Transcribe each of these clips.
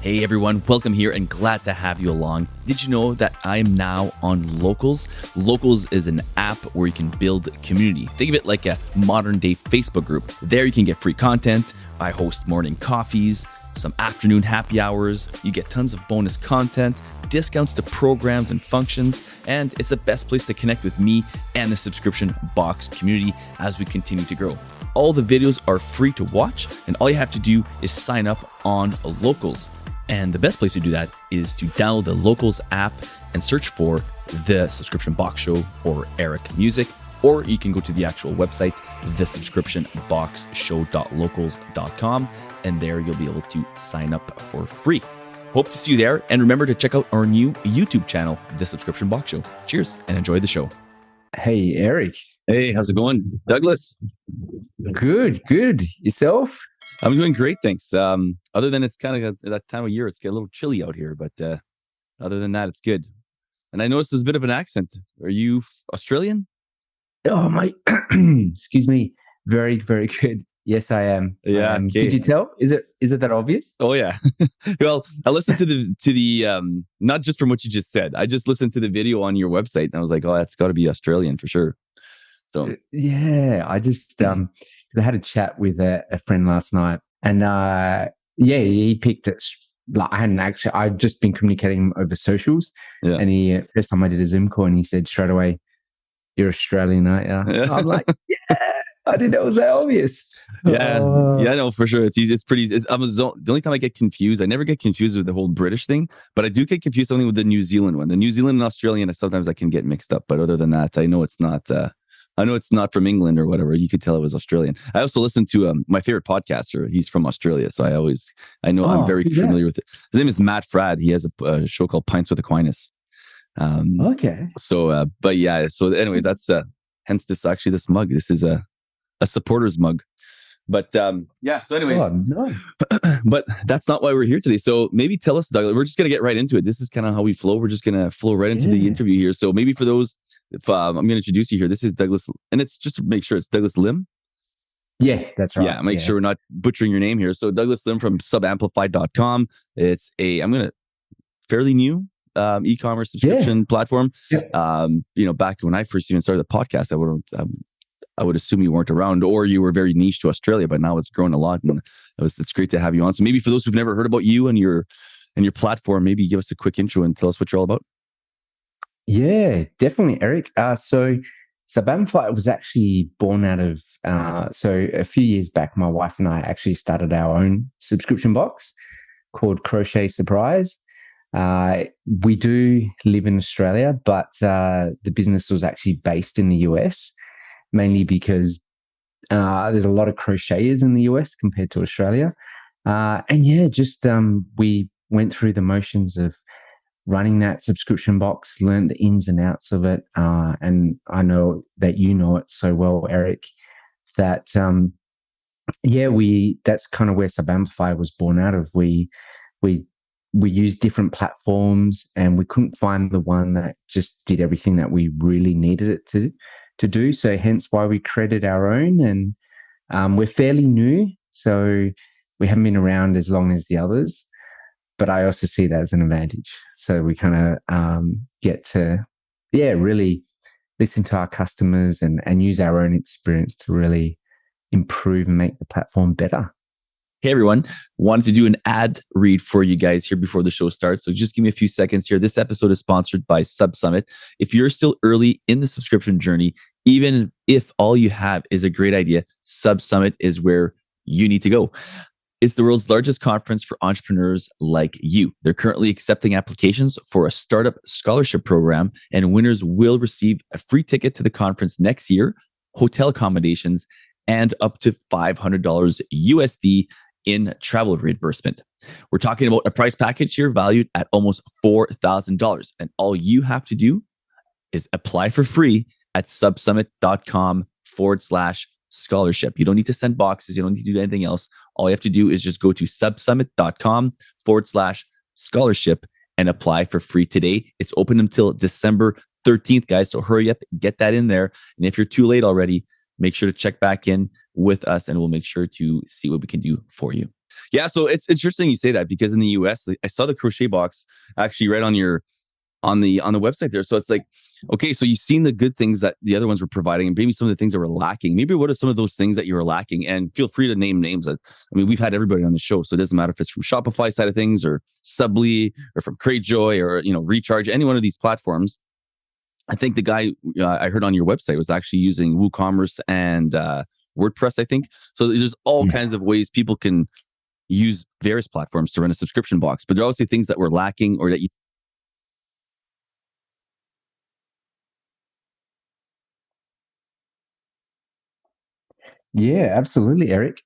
Hey everyone, welcome here and glad to have you along. Did you know that I am now on Locals? Locals is an app where you can build community. Think of it like a modern day Facebook group. There you can get free content. I host morning coffees, some afternoon happy hours. You get tons of bonus content, discounts to programs and functions, and it's the best place to connect with me and the subscription box community as we continue to grow. All the videos are free to watch, and all you have to do is sign up on Locals. And the best place to do that is to download the Locals app and search for the Subscription Box Show or Eric Music, or you can go to the actual website, thesubscriptionboxshow.locals.com, and there you'll be able to sign up for free. Hope to see you there, and remember to check out our new YouTube channel, The Subscription Box Show. Cheers, and enjoy the show. Hey, Eric. Hey, how's it going? Douglas? Good. Yourself? I'm doing great, thanks. Other than it's kind of that time of year, it's getting a little chilly out here, but other than that, it's good. And I noticed there's a bit of an accent. Are you Australian? Oh, my. Excuse me. Very, very good. Yes, I am. Yeah. Okay. Did you tell? Is it that obvious? Oh yeah. Well, I listened to the not just from what you just said. I just listened to the video on your website, and I was like, oh, that's got to be Australian for sure. So yeah, I just I had a chat with a friend last night, and he picked it. Like I'd just been communicating over socials, and he first time I did a Zoom call, and he said straight away, "You're Australian, aren't you?" I'm like, yeah. I didn't know it was that obvious. Yeah, no, for sure. It's easy. It's pretty. The only time I get confused, I never get confused with the whole British thing, but I do get confused something with the New Zealand one. The New Zealand and Australian, sometimes I can get mixed up. But other than that, I know it's not. I know it's not from England or whatever. You could tell it was Australian. I also listen to my favorite podcaster. He's from Australia, so I know I'm very familiar with it. His name is Matt Fradd. He has a show called Pints with Aquinas. Okay. So, but yeah. So, anyways, that's hence this mug. This is a supporter's mug. But yeah, so anyways, no. But that's not why we're here today. So maybe tell us, Douglas, we're just going to get right into it. This is kind of how we flow. We're just going to flow right into the interview here. So maybe for those, if I'm going to introduce you here, this is Douglas, and it's just to make sure it's Douglas Lim. Yeah, that's right. Yeah, make sure we're not butchering your name here. So Douglas Lim from SubAmplify.com. It's fairly new e-commerce subscription platform. Yeah. Back when I first even started the podcast, I would assume you weren't around, or you were very niche to Australia, but now it's grown a lot, and it's great to have you on. So maybe for those who've never heard about you and your platform, maybe give us a quick intro and tell us what you're all about. Yeah, definitely, Eric. So SubAmplify was actually born out of, so a few years back, my wife and I actually started our own subscription box called Crochet Surprise. We do live in Australia, but the business was actually based in the US. Mainly because there's a lot of crocheters in the US compared to Australia. We went through the motions of running that subscription box, learned the ins and outs of it. And I know that you know it so well, Eric, that, that's kind of where SubAmplify was born out of. We used different platforms, and we couldn't find the one that just did everything that we really needed it to do. So hence why we created our own, and we're fairly new, so we haven't been around as long as the others, but I also see that as an advantage. So we kind of get to really listen to our customers and use our own experience to really improve and make the platform better. Hey everyone, wanted to do an ad read for you guys here before the show starts. So just give me a few seconds here. This episode is sponsored by SubSummit. If you're still early in the subscription journey, even if all you have is a great idea, SubSummit is where you need to go. It's the world's largest conference for entrepreneurs like you. They're currently accepting applications for a startup scholarship program, and winners will receive a free ticket to the conference next year, hotel accommodations, and up to $500 USD in travel reimbursement. We're talking about a price package here valued at almost $4,000. And all you have to do is apply for free at subsummit.com/scholarship. You don't need to send boxes. You don't need to do anything else. All you have to do is just go to subsummit.com/scholarship and apply for free today. It's open until December 13th, guys. So hurry up, get that in there. And if you're too late already, make sure to check back in with us, and we'll make sure to see what we can do for you. Yeah, so it's interesting you say that, because in the US, I saw the crochet box actually right on your on the website there. So it's like, okay, so you've seen the good things that the other ones were providing, and maybe some of the things that were lacking. Maybe what are some of those things that you were lacking? And feel free to name names. I mean, we've had everybody on the show, so it doesn't matter if it's from Shopify side of things, or Subly, or from Cratejoy, or Recharge, any one of these platforms. I think the guy I heard on your website was actually using WooCommerce and WordPress, I think. So there's all kinds of ways people can use various platforms to run a subscription box, but there are obviously things that were lacking, or that you. Yeah, absolutely, Eric.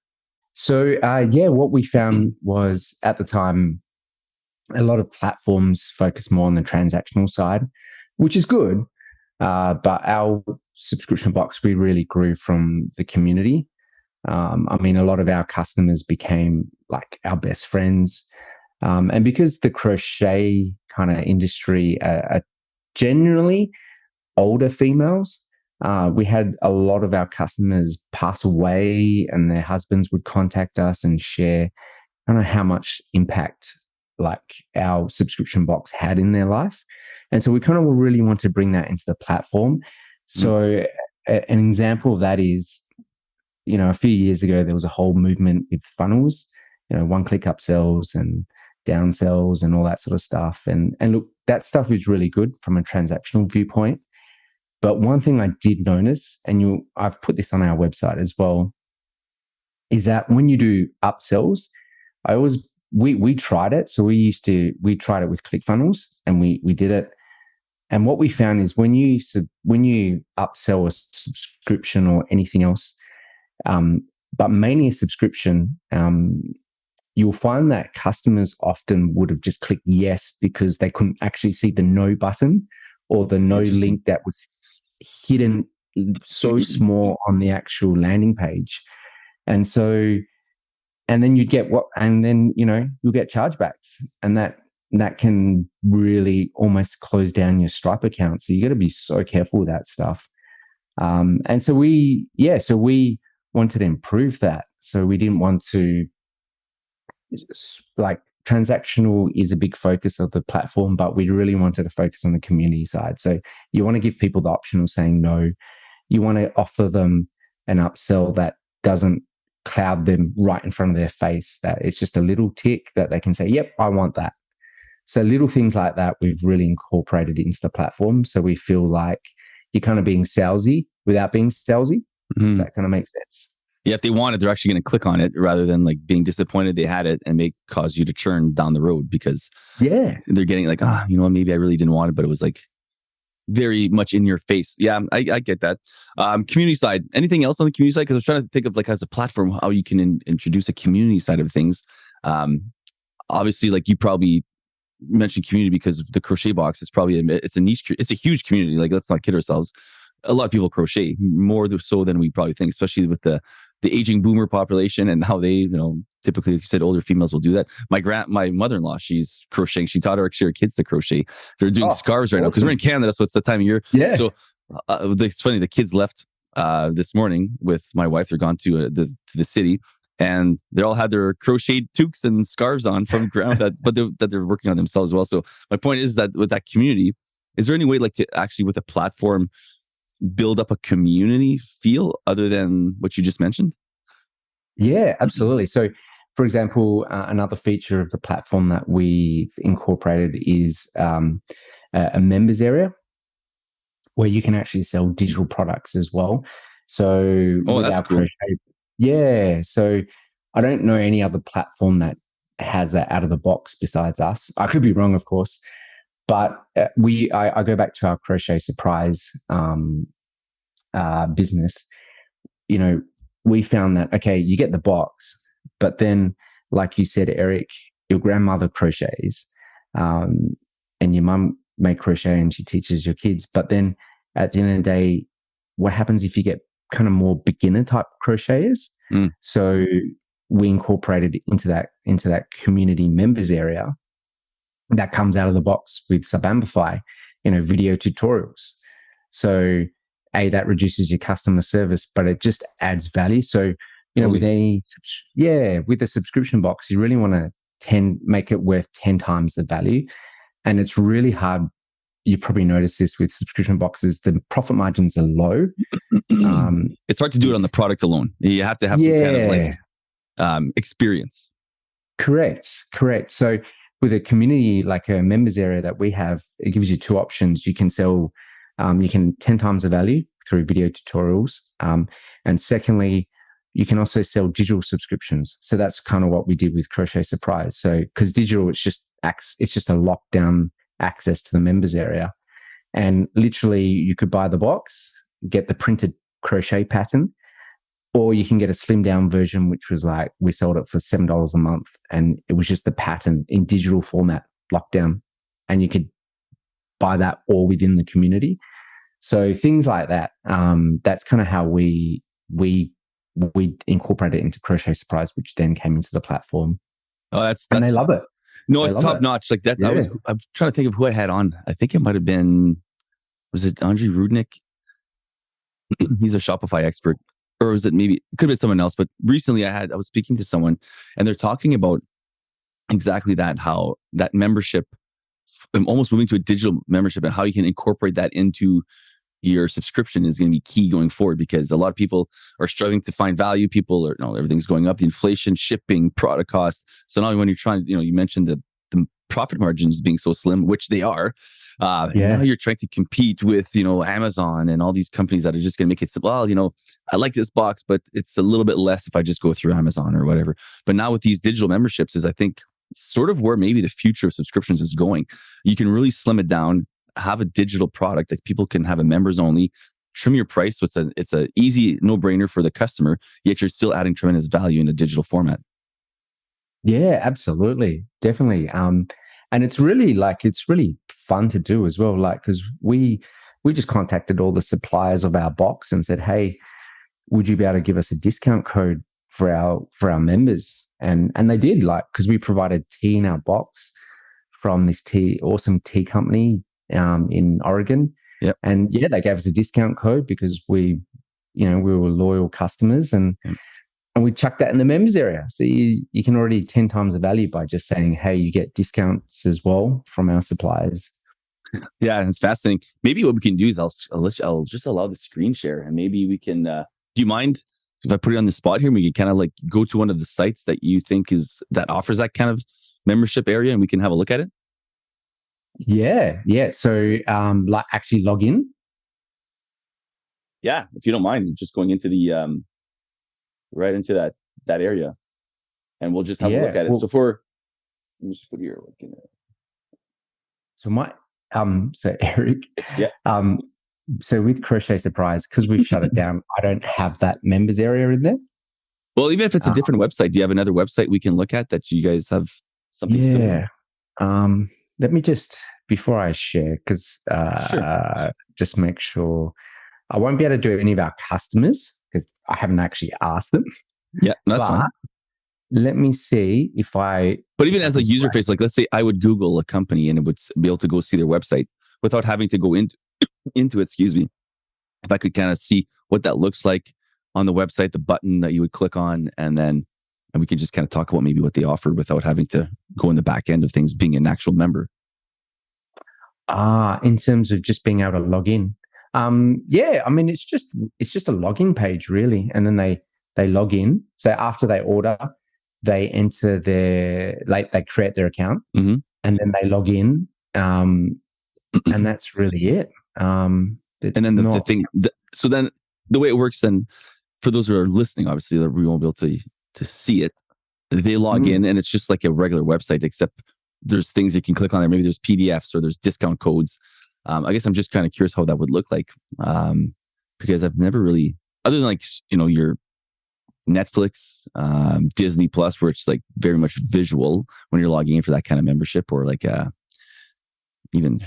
So, yeah, what we found was at the time, a lot of platforms focus more on the transactional side, which is good. But our subscription box, we really grew from the community. I mean, a lot of our customers became like our best friends. And because the crochet kind of industry are generally older females, we had a lot of our customers pass away, and their husbands would contact us and share, I don't know how much impact like our subscription box had in their life. And so we kind of really want to bring that into the platform. So an example of that is, a few years ago, there was a whole movement with funnels, one-click upsells and downsells and all that sort of stuff. And look, that stuff is really good from a transactional viewpoint. But one thing I did notice, and I've put this on our website as well, is that when you do upsells, we tried it. So we tried it with ClickFunnels, and we did it. And what we found is when you upsell a subscription or anything else, but mainly a subscription, you'll find that customers often would have just clicked yes because they couldn't actually see the no button, or the no link that was hidden so small on the actual landing page. And so, and then you'll get you'll get chargebacks, and that can really almost close down your Stripe account. So you got to be so careful with that stuff. And so we wanted to improve that. So we didn't want to, like, transactional is a big focus of the platform, but we really wanted to focus on the community side. So you want to give people the option of saying no. You want to offer them an upsell that doesn't cloud them right in front of their face, that it's just a little tick that they can say, yep, I want that. So little things like that we've really incorporated into the platform. So we feel like you're kind of being salesy without being salesy. If that kind of makes sense. Yeah, if they want it, they're actually going to click on it, rather than like being disappointed they had it and may cause you to churn down the road, because they're getting like, maybe I really didn't want it, but it was like very much in your face. Yeah, I get that. Community side, anything else on the community side? Because I was trying to think of, like, as a platform, how you can introduce a community side of things. Obviously, like, you probably mentioned community because the crochet box is probably it's a niche, it's a huge community. Like, let's not kid ourselves. A lot of people crochet, more so than we probably think, especially with the aging boomer population and how they, typically, like you said, older females will do that. My mother-in-law, she's crocheting. She taught her kids to crochet. They're doing scarves right now because we're in Canada, so it's the time of year. Yeah. So it's funny. The kids left this morning with my wife. They're gone to the city, and they all had their crocheted toques and scarves on from ground that they're working on themselves as well. So my point is that with that community, is there any way, like, to actually, with a platform, build up a community feel other than what you just mentioned? Yeah, absolutely. So, for example, another feature of the platform that we've incorporated is a members area where you can actually sell digital products as well. So, that's cool. Crochet, so I don't know any other platform that has that out of the box besides us. I could be wrong, of course, but I go back to our Crochet Surprise business. We found that, okay, you get the box, but then, like you said, Eric, your grandmother crochets, and your mum may crochet and she teaches your kids. But then at the end of the day, what happens if you get kind of more beginner type crocheters? So we incorporated into that community members area that comes out of the box with SubAmplify, video tutorials. So that reduces your customer service, but it just adds value. So with with the subscription box, you really want to make it worth 10 times the value. And it's really hard. You probably notice this with subscription boxes, the profit margins are low. It's hard to do it on the product alone. You have to have some kind of like experience. Correct. So with a community, like a members area that we have, it gives you two options. You can sell, you can 10 times the value through video tutorials. And secondly, you can also sell digital subscriptions. So that's kind of what we did with Crochet Surprise. So because digital, it's just a lockdown access to the members area. And literally you could buy the box, get the printed crochet pattern, or you can get a slimmed down version, which was like, we sold it for $7 a month. And it was just the pattern in digital format, lockdown. And you could buy that all within the community. So things like that. That's kind of how we incorporated it into Crochet Surprise, which then came into the platform. Oh, that's and they love it. No, it's top notch. Like that. Yeah. I'm trying to think of who I had on. I think it might have been, was it Andrei Rudnick? He's a Shopify expert. Or was it maybe, it could have been someone else. But recently I was speaking to someone and they're talking about exactly that, how that membership, almost moving to a digital membership, and how you can incorporate that into your subscription is going to be key going forward, because a lot of people are struggling to find value. People are, everything's going up, the inflation, shipping, product costs. So now when you're trying, you mentioned the profit margins being so slim, which they are. And now you're trying to compete with, Amazon and all these companies that are just going to make it, well, I like this box, but it's a little bit less if I just go through Amazon or whatever. But now with these digital memberships is, I think, sort of where maybe the future of subscriptions is going. You can really slim it down, have a digital product that people can have a members only, trim your price. So it's a easy no-brainer for the customer, yet you're still adding tremendous value in a digital format. Yeah, absolutely. Definitely. And it's really fun to do as well. Like, cause we just contacted all the suppliers of our box and said, hey, would you be able to give us a discount code for our members? And they did, like, cause we provided tea in our box from this awesome tea company in Oregon. Yep. And they gave us a discount code because we were loyal customers, and we chucked that in the members area. So you can already 10 times the value by just saying, hey, you get discounts as well from our suppliers. Yeah, it's fascinating. Maybe what we can do is I'll just allow the screen share, and maybe we can, do you mind if I put it on the spot here? We can kind of like go to one of the sites that you think that offers that kind of membership area, and we can have a look at it. Yeah. So, like, actually log in. Yeah, if you don't mind, just going into the right into that area, and we'll just have a look at it. So let me just put here. So Eric, so with Crochet Surprise, because we've shut it down, I don't have that members area in there. Well, even if it's a different website, do you have another website we can look at that you guys have something similar? Let me just, before I share, because just make sure I won't be able to do any of our customers because I haven't actually asked them. Yeah, that's fine. Let me see if I... But even as a user face, like let's say I would Google a company and it would be able to go see their website without having to go into it, excuse me. If I could kind of see what that looks like on the website, the button that you would click on, and we can just kind of talk about maybe what they offered without having to go in the back end of things, being an actual member. In terms of just being able to log in. I mean, it's just a login page really. And then they log in. So after they order, they enter they create their account, and then they log in. And that's really it. And then the thing, so then the way it works then, for those who are listening, obviously we won't be able to see it. They log in and it's just like a regular website, except there's things you can click on there. Maybe there's PDFs or there's discount codes. I guess I'm just kind of curious how that would look like, because I've never really, other than like, your Netflix, Disney Plus, where it's like very much visual when you're logging in for that kind of membership, or like even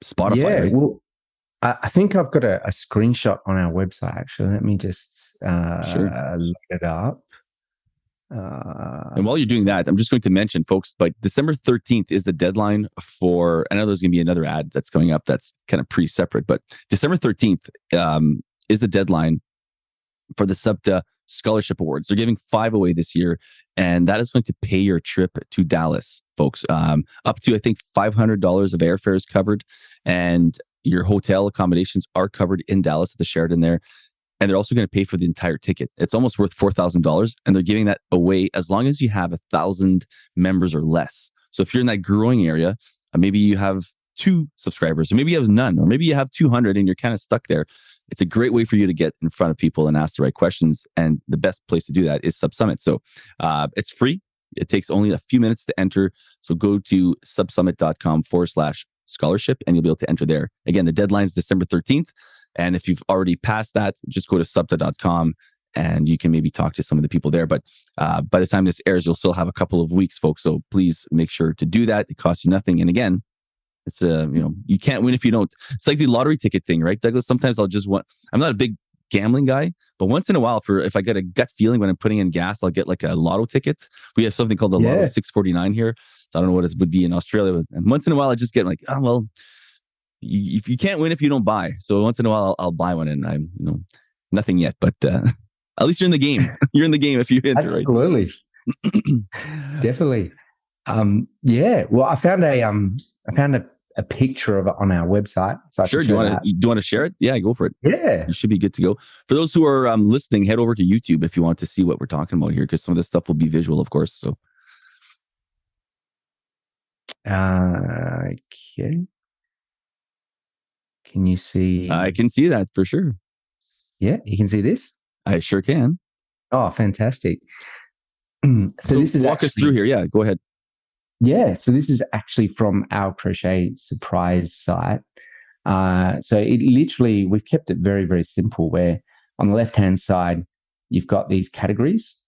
Spotify. Yeah, well, I think I've got a screenshot on our website, actually. Let me just look it up. And while you're doing that, I'm just going to mention, folks, like December 13th is the deadline for, I know there's going to be another ad that's going up that's kind of pre-separate, but December 13th is the deadline for the Subta Scholarship Awards. They're giving 5 away this year, and that is going to pay your trip to Dallas, folks. Up to, I think, $500 of airfare is covered, and your hotel accommodations are covered in Dallas at the Sheraton there. And they're also going to pay for the entire ticket. It's almost worth $4,000, and they're giving that away as long as you have 1,000 members or less. So if you're in that growing area, maybe you have 2 subscribers, or maybe you have none, or maybe you have 200 and you're kind of stuck there. It's a great way for you to get in front of people and ask the right questions. And the best place to do that is SubSummit. So it's free. It takes only a few minutes to enter. So go to subsummit.com/scholarship and you'll be able to enter there. Again, the deadline is December 13th. And if you've already passed that, just go to subta.com and you can maybe talk to some of the people there. But by the time this airs, you'll still have a couple of weeks, folks. So please make sure to do that. It costs you nothing. And again, it's you can't win if you don't. It's like the lottery ticket thing, right, Douglas? Sometimes I'm not a big gambling guy, but once in a while, if I get a gut feeling when I'm putting in gas, I'll get like a lotto ticket. We have something called the Lotto 649 here. So I don't know what it would be in Australia. And once in a while, I just get like, oh, well, if you can't win if you don't buy. So once in a while, I'll buy one, and I'm nothing yet, but at least you're in the game. You're in the game if you enter. Absolutely, right? Definitely. Well, I found a picture of it on our website. So sure. Do you want to share it? Yeah, go for it. Yeah, you should be good to go. For those who are listening, head over to YouTube if you want to see what we're talking about here, because some of this stuff will be visual, of course. So, okay. Can you see? I can see that for sure. Yeah, you can see this? I sure can. Oh, fantastic. So this is walk us through here. Yeah, go ahead. Yeah, so this is actually from our crochet surprise site. So it literally, we've kept it very, very simple, where on the left-hand side, you've got these categories.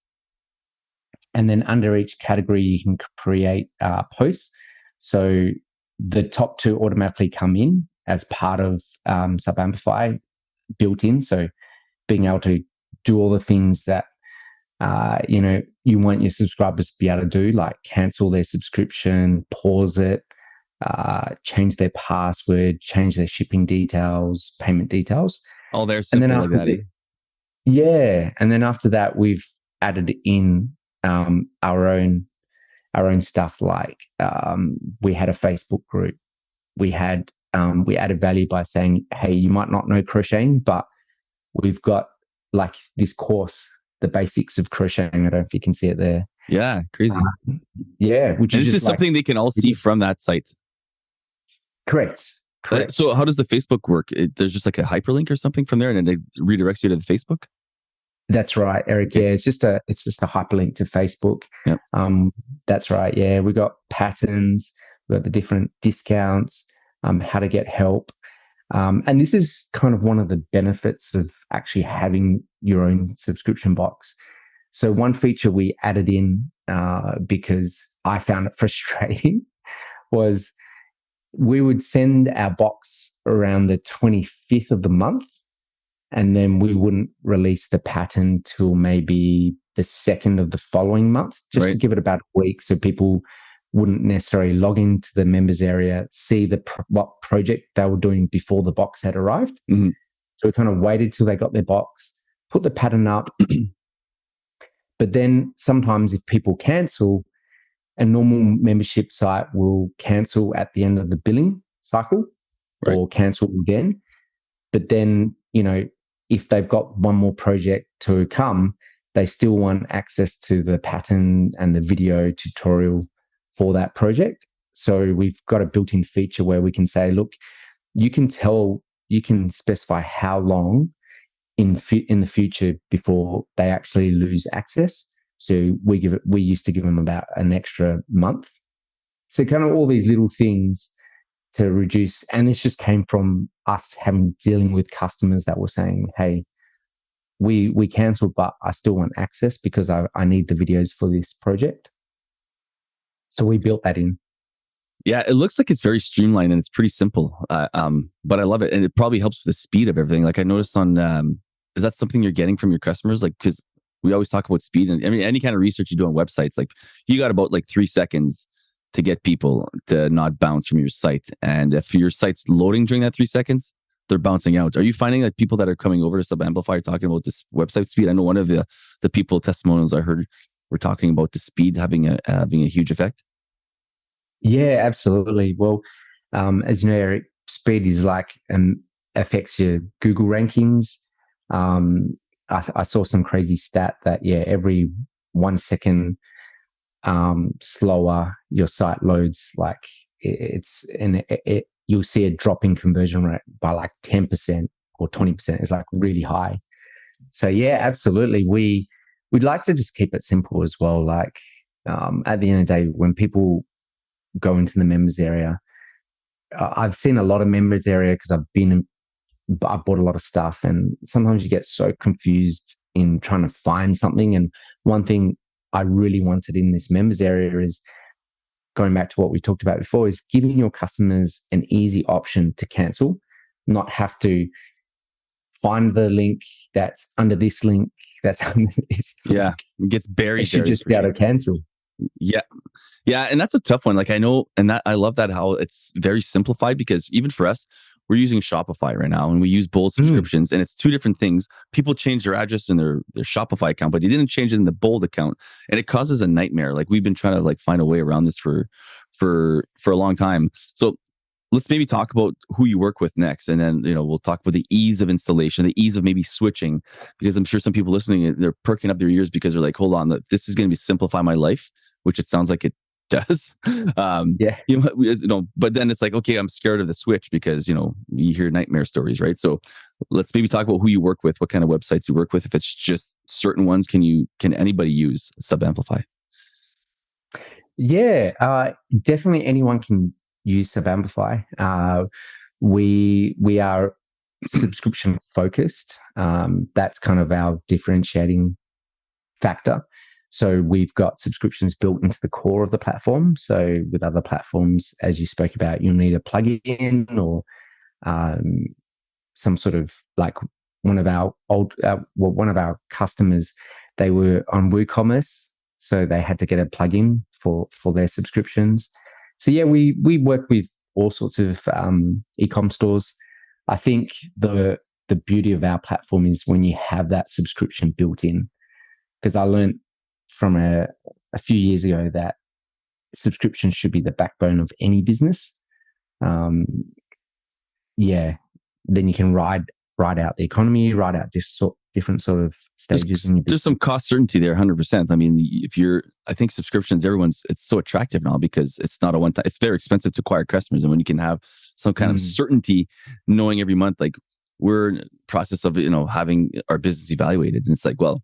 And then under each category, you can create posts. So the top 2 automatically come in as part of SubAmplify built in. So being able to do all the things that, you want your subscribers to be able to do, like cancel their subscription, pause it, change their password, change their shipping details, payment details. Oh, they're simple like that. Yeah. And then after that, we've added in our own stuff, like we had a Facebook group. We added value by saying, hey, you might not know crocheting, but we've got like this course, the basics of crocheting. I don't know if you can see it there. Yeah, crazy. Which is just something they can all see from that site. Correct. So how does the Facebook work? There's just like a hyperlink or something from there, and then it redirects you to the Facebook? That's right, Eric. Okay. Yeah, it's just a hyperlink to Facebook. Yep. That's right. Yeah, we got patterns, we got the different discounts, how to get help. And this is kind of one of the benefits of actually having your own subscription box. So one feature we added in because I found it frustrating was we would send our box around the 25th of the month, and then we wouldn't release the pattern till maybe the 2nd of the following month, just to give it about a week so people wouldn't necessarily log into the members area, see what project they were doing before the box had arrived. Mm-hmm. So we kind of waited till they got their box, put the pattern up. But then sometimes if people cancel, a normal membership site will cancel at the end of the billing cycle or cancel again. But then, if they've got one more project to come, they still want access to the pattern and the video tutorial for that project. So we've got a built-in feature where we can say, look, you can specify how long in the future before they actually lose access. So we used to give them about an extra month. So kind of all these little things to reduce, and this just came from us dealing with customers that were saying, hey, we cancelled, but I still want access because I need the videos for this project. So we built that in. Yeah, it looks like it's very streamlined and it's pretty simple. But I love it, and it probably helps with the speed of everything. Like I noticed on, is that something you're getting from your customers? Like, because we always talk about speed, and I mean, any kind of research you do on websites, like you got about like 3 seconds to get people to not bounce from your site. And if your site's loading during that 3 seconds, they're bouncing out. Are you finding that people that are coming over to SubAmplify are talking about this website speed? I know one of the people testimonials I heard were talking about the speed having a huge effect. Yeah, absolutely. Well, as you know, Eric, speed is like affects your Google rankings. I saw some crazy stat that every 1 second slower your site loads, like you'll see a drop in conversion rate by like 10% or 20%. It's like really high. So yeah, absolutely. We'd like to just keep it simple as well. Like at the end of the day, when people go into the members area, I've seen a lot of members area because I bought a lot of stuff, and sometimes you get so confused in trying to find something. And one thing I really wanted in this members area is, going back to what we talked about before, is giving your customers an easy option to cancel, not have to find the link that's under this link, that's under this. Yeah, it gets buried. They should just be able to cancel. Yeah. Yeah. And that's a tough one. Like I know, and that I love that how it's very simplified, because even for us, we're using Shopify right now and we use Bold subscriptions, and it's two different things. People change their address in their Shopify account, but they didn't change it in the Bold account. And it causes a nightmare. Like we've been trying to like find a way around this for a long time. So let's maybe talk about who you work with next. And then, we'll talk about the ease of installation, the ease of maybe switching, because I'm sure some people listening, they're perking up their ears because they're like, hold on, this is going to be simplify my life, which it sounds like it does. But then it's like, okay, I'm scared of the switch because, you hear nightmare stories, right? So let's maybe talk about who you work with, what kind of websites you work with. If it's just certain ones, can anybody use SubAmplify? Yeah, definitely anyone can use SubAmplify. We are subscription focused. That's kind of our differentiating factor. So we've got subscriptions built into the core of the platform. So with other platforms, as you spoke about, you'll need a plugin or some sort of, like one of our customers, they were on WooCommerce, so they had to get a plugin for their subscriptions. So yeah, we work with all sorts of e-com stores. I think the beauty of our platform is when you have that subscription built in, because I learned from a few years ago that subscription should be the backbone of any business. Then you can ride out the economy, ride out different sort of stages. There's some cost certainty there, 100%. I mean, I think subscriptions, it's so attractive now because it's not a one time. It's very expensive to acquire customers, and when you can have some kind of certainty, knowing every month, like we're in the process of having our business evaluated, and it's like, well,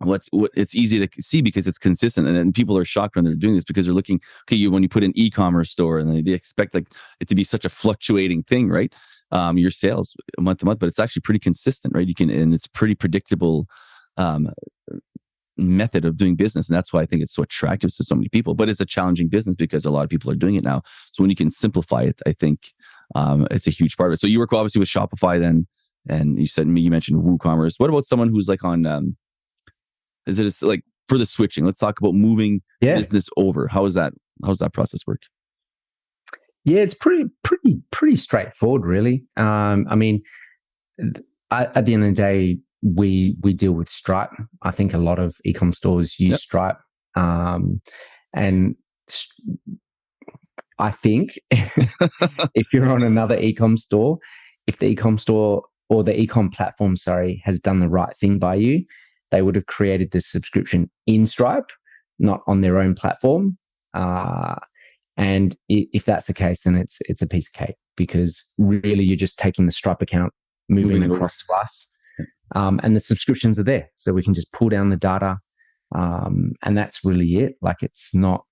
what it's easy to see because it's consistent, and then people are shocked when they're doing this because they're looking, okay, when you put an e-commerce store and they expect like it to be such a fluctuating thing, right? Your sales month to month, but it's actually pretty consistent, right? And it's pretty predictable method of doing business, and that's why I think it's so attractive to so many people. But it's a challenging business because a lot of people are doing it now. So when you can simplify it, I think it's a huge part of it. So you work obviously with Shopify then, and you mentioned WooCommerce. What about someone who's like on is it like for the switching? Let's talk about moving business over. How's that process work? Yeah, it's pretty straightforward, really. I mean, at the end of the day, we deal with Stripe. I think a lot of e-com stores use Stripe, and I think if you're on another e-com store, if the e-com store or the e-com platform, has done the right thing by you, they would have created the subscription in Stripe, not on their own platform. And if that's the case, then it's a piece of cake, because really you're just taking the Stripe account, moving across to us, and the subscriptions are there, so we can just pull down the data, and that's really it. Like it's not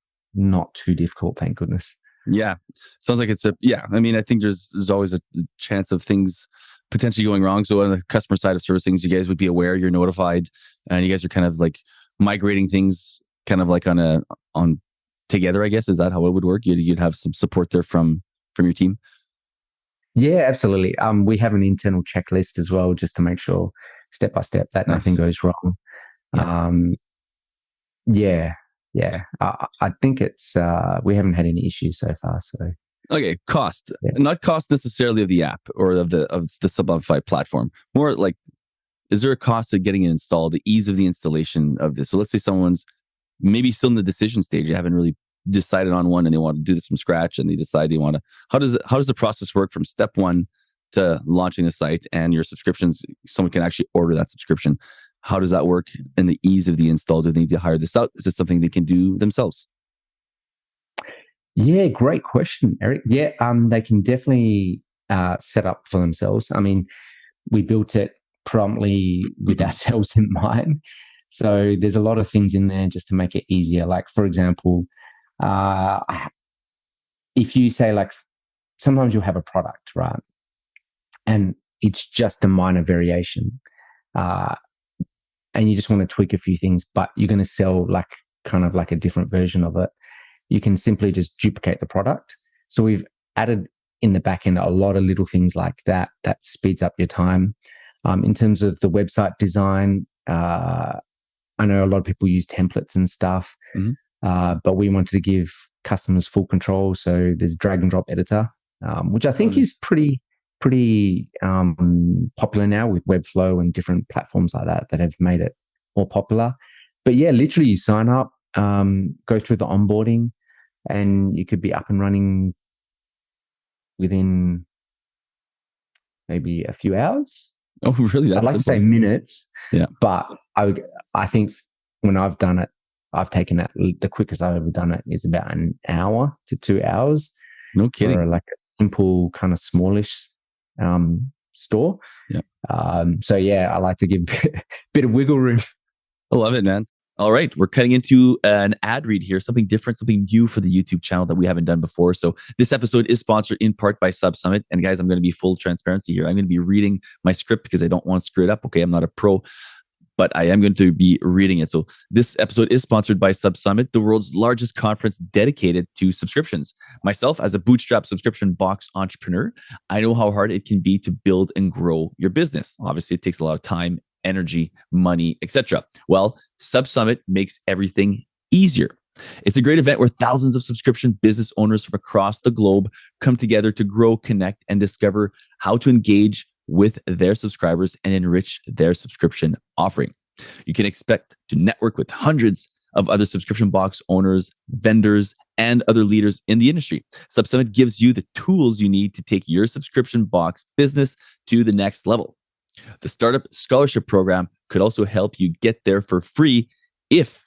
too difficult, thank goodness. Yeah, sounds like I mean, I think there's always a chance of things potentially going wrong. So on the customer side of service things, you guys would be aware, you're notified, and you guys are kind of like migrating things kind of like on together, I guess. Is that how it would work? You'd have some support there from your team? Yeah, absolutely. We have an internal checklist as well, just to make sure step by step that nothing goes wrong. I think it's we haven't had any issues so far. So Okay, cost, Yeah. not cost necessarily of the app or of the SubAmplify platform. More like, is there a cost of getting it installed, the ease of the installation of this? So let's say someone's maybe still in the decision stage, they haven't really decided on one and they want to do this from scratch and they decide they want to, how does the process work from step one to launching a site and your subscriptions, someone can actually order that subscription? How does that work and the ease of the install? Do they need to hire this out? Is it something they can do themselves? Yeah, great question, Eric. Yeah, they can definitely set up for themselves. I mean, we built it promptly with ourselves in mind. So there's a lot of things in there just to make it easier. Like, for example, uh, if you say, like, sometimes you'll have a product, right? And it's just a minor variation. Uh, and you just want to tweak a few things, but you're going to sell like kind of like a different version of it. You can simply just duplicate the product. So we've added in the back end a lot of little things like that that speeds up your time. In terms of the website design, I know a lot of people use templates and stuff, but we wanted to give customers full control. So there's drag and drop editor, which I think is pretty popular now with Webflow and different platforms like that have made it more popular. But yeah, literally you sign up, go through the onboarding, and you could be up and running within maybe a few hours. Oh, really? That's I'd like simple. to say minutes. Yeah. But I think when I've done it, I've taken that, the quickest I've ever done it is about an hour to 2 hours. No kidding. For like a simple kind of smallish store. Yeah. So yeah, I like to give a bit of wiggle room. I love it, man. All right, we're cutting into an ad read here, something different, something new for the YouTube channel that we haven't done before. So this episode is sponsored in part by SubSummit. And guys, I'm going to be full transparency here. I'm going to be reading my script because I don't want to screw it up. Okay, I'm not a pro, but I am going to be reading it. So this episode is sponsored by SubSummit, the world's largest conference dedicated to subscriptions. Myself, as a bootstrap subscription box entrepreneur, I know how hard it can be to build and grow your business. Obviously, it takes a lot of time, energy, money, etc. Well, SubSummit makes everything easier. It's a great event where thousands of subscription business owners from across the globe come together to grow, connect, and discover how to engage with their subscribers and enrich their subscription offering. You can expect to network with hundreds of other subscription box owners, vendors, and other leaders in the industry. SubSummit gives you the tools you need to take your subscription box business to the next level. The Startup Scholarship Program could also help you get there for free if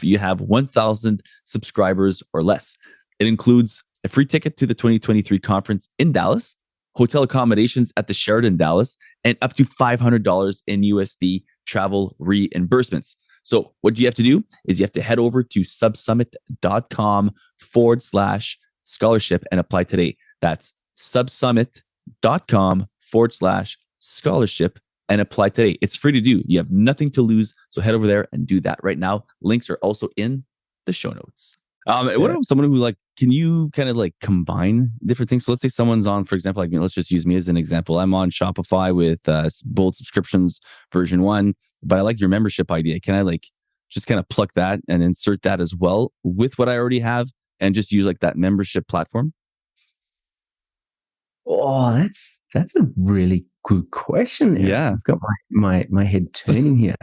you have 1,000 subscribers or less. It includes a free ticket to the 2023 conference in Dallas, hotel accommodations at the Sheraton Dallas, and up to $500 in USD travel reimbursements. So what you have to do is you have to head over to subsummit.com/scholarship and apply today. That's subsummit.com/scholarship and apply today. It's free to do. You have nothing to lose. So head over there and do that right now. Links are also in the show notes. What about someone who can you kind of combine different things? So let's say someone's on, for example, let's just use me as an example. I'm on Shopify with Bold Subscriptions version 1, but I like your membership idea. Can I just kind of pluck that and insert that as well with what I already have and just use that membership platform? Oh, that's a really good question. Yeah. I've got my head turning here.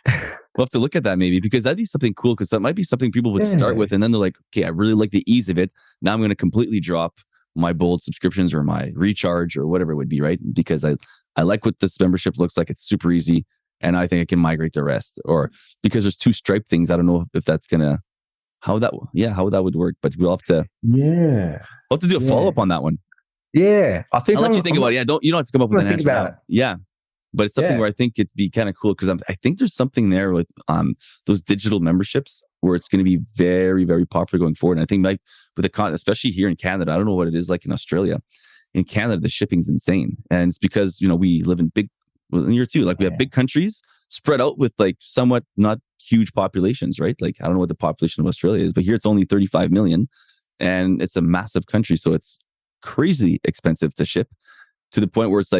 We'll have to look at that maybe, because that'd be something cool, because that might be something people would start with and then they're like, okay, I really like the ease of it. Now I'm going to completely drop my Bold subscriptions or my recharge or whatever it would be, right? Because I like what this membership looks like. It's super easy and I think I can migrate the rest. Or because there's 2 Stripe things, I don't know if that's going to, how that would work, but we'll have to do a follow-up on that one. Yeah. I'll let you think about it. Yeah, you don't have to come up with an answer now. Yeah. But it's something where I think it'd be kind of cool, because I think there's something there with those digital memberships where it's going to be very, very popular going forward. And I think with especially here in Canada, I don't know what it is like in Australia. In Canada, the shipping's insane, and it's because we live in here too. We have big countries spread out with somewhat not huge populations, right? I don't know what the population of Australia is, but here it's only 35 million, and it's a massive country, so it's crazy expensive to ship, to the point where it's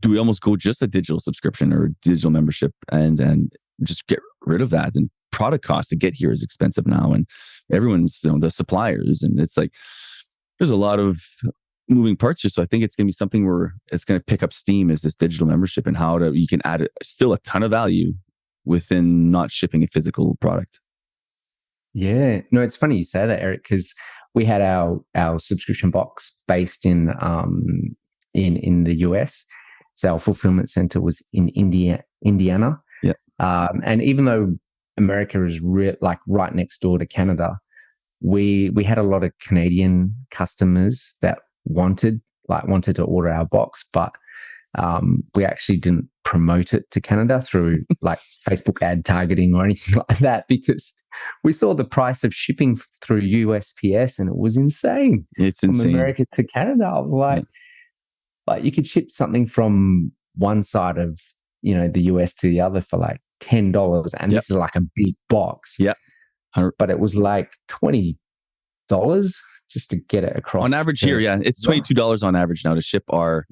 do we almost go just a digital subscription or digital membership and just get rid of that? And product costs to get here is expensive now, and everyone's the suppliers, and it's there's a lot of moving parts here. So I think it's going to be something where it's going to pick up steam as this digital membership, and how you can add still a ton of value within not shipping a physical product. Yeah, no, it's funny you say that, Eric, because we had our subscription box based in the US. So our fulfillment center was in Indiana. Yeah. And even though America is like right next door to Canada, we had a lot of Canadian customers that wanted to order our box, but we actually didn't promote it to Canada through like Facebook ad targeting or anything like that, because we saw the price of shipping through USPS and it was insane. It's from insane. America to Canada. I was like you could ship something from one side of the US to the other for like $10, and this is like a big box. Yeah, but it was like $20 just to get it across. On average here, it's $22 on average now to ship our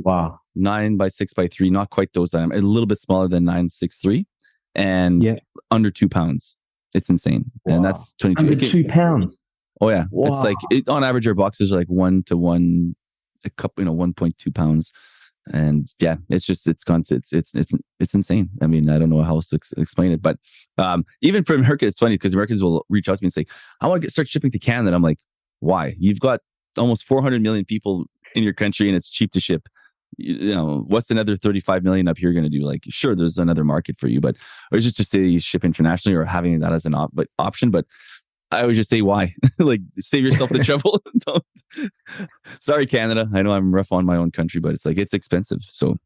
9x6x3, not quite those that a little bit smaller than 963, and under 2 pounds. It's insane. Wow. And that's 22. Under 2 pounds. Oh yeah. Wow. It's like on average our boxes are like 1 to 1, a cup, 1.2 pounds. And yeah, it's insane. I mean, I don't know how else to explain it, but even for America, it's funny because Americans will reach out to me and say, I want to start shipping to Canada. I'm like, why? You've got almost 400 million people in your country and it's cheap to ship. What's another 35 million up here going to do? Like, sure, there's another market for you, but I was just to say you ship internationally or having that as an option. But I always just say, why? Like, save yourself the trouble. Sorry, Canada. I know I'm rough on my own country, but it's like, it's expensive. So,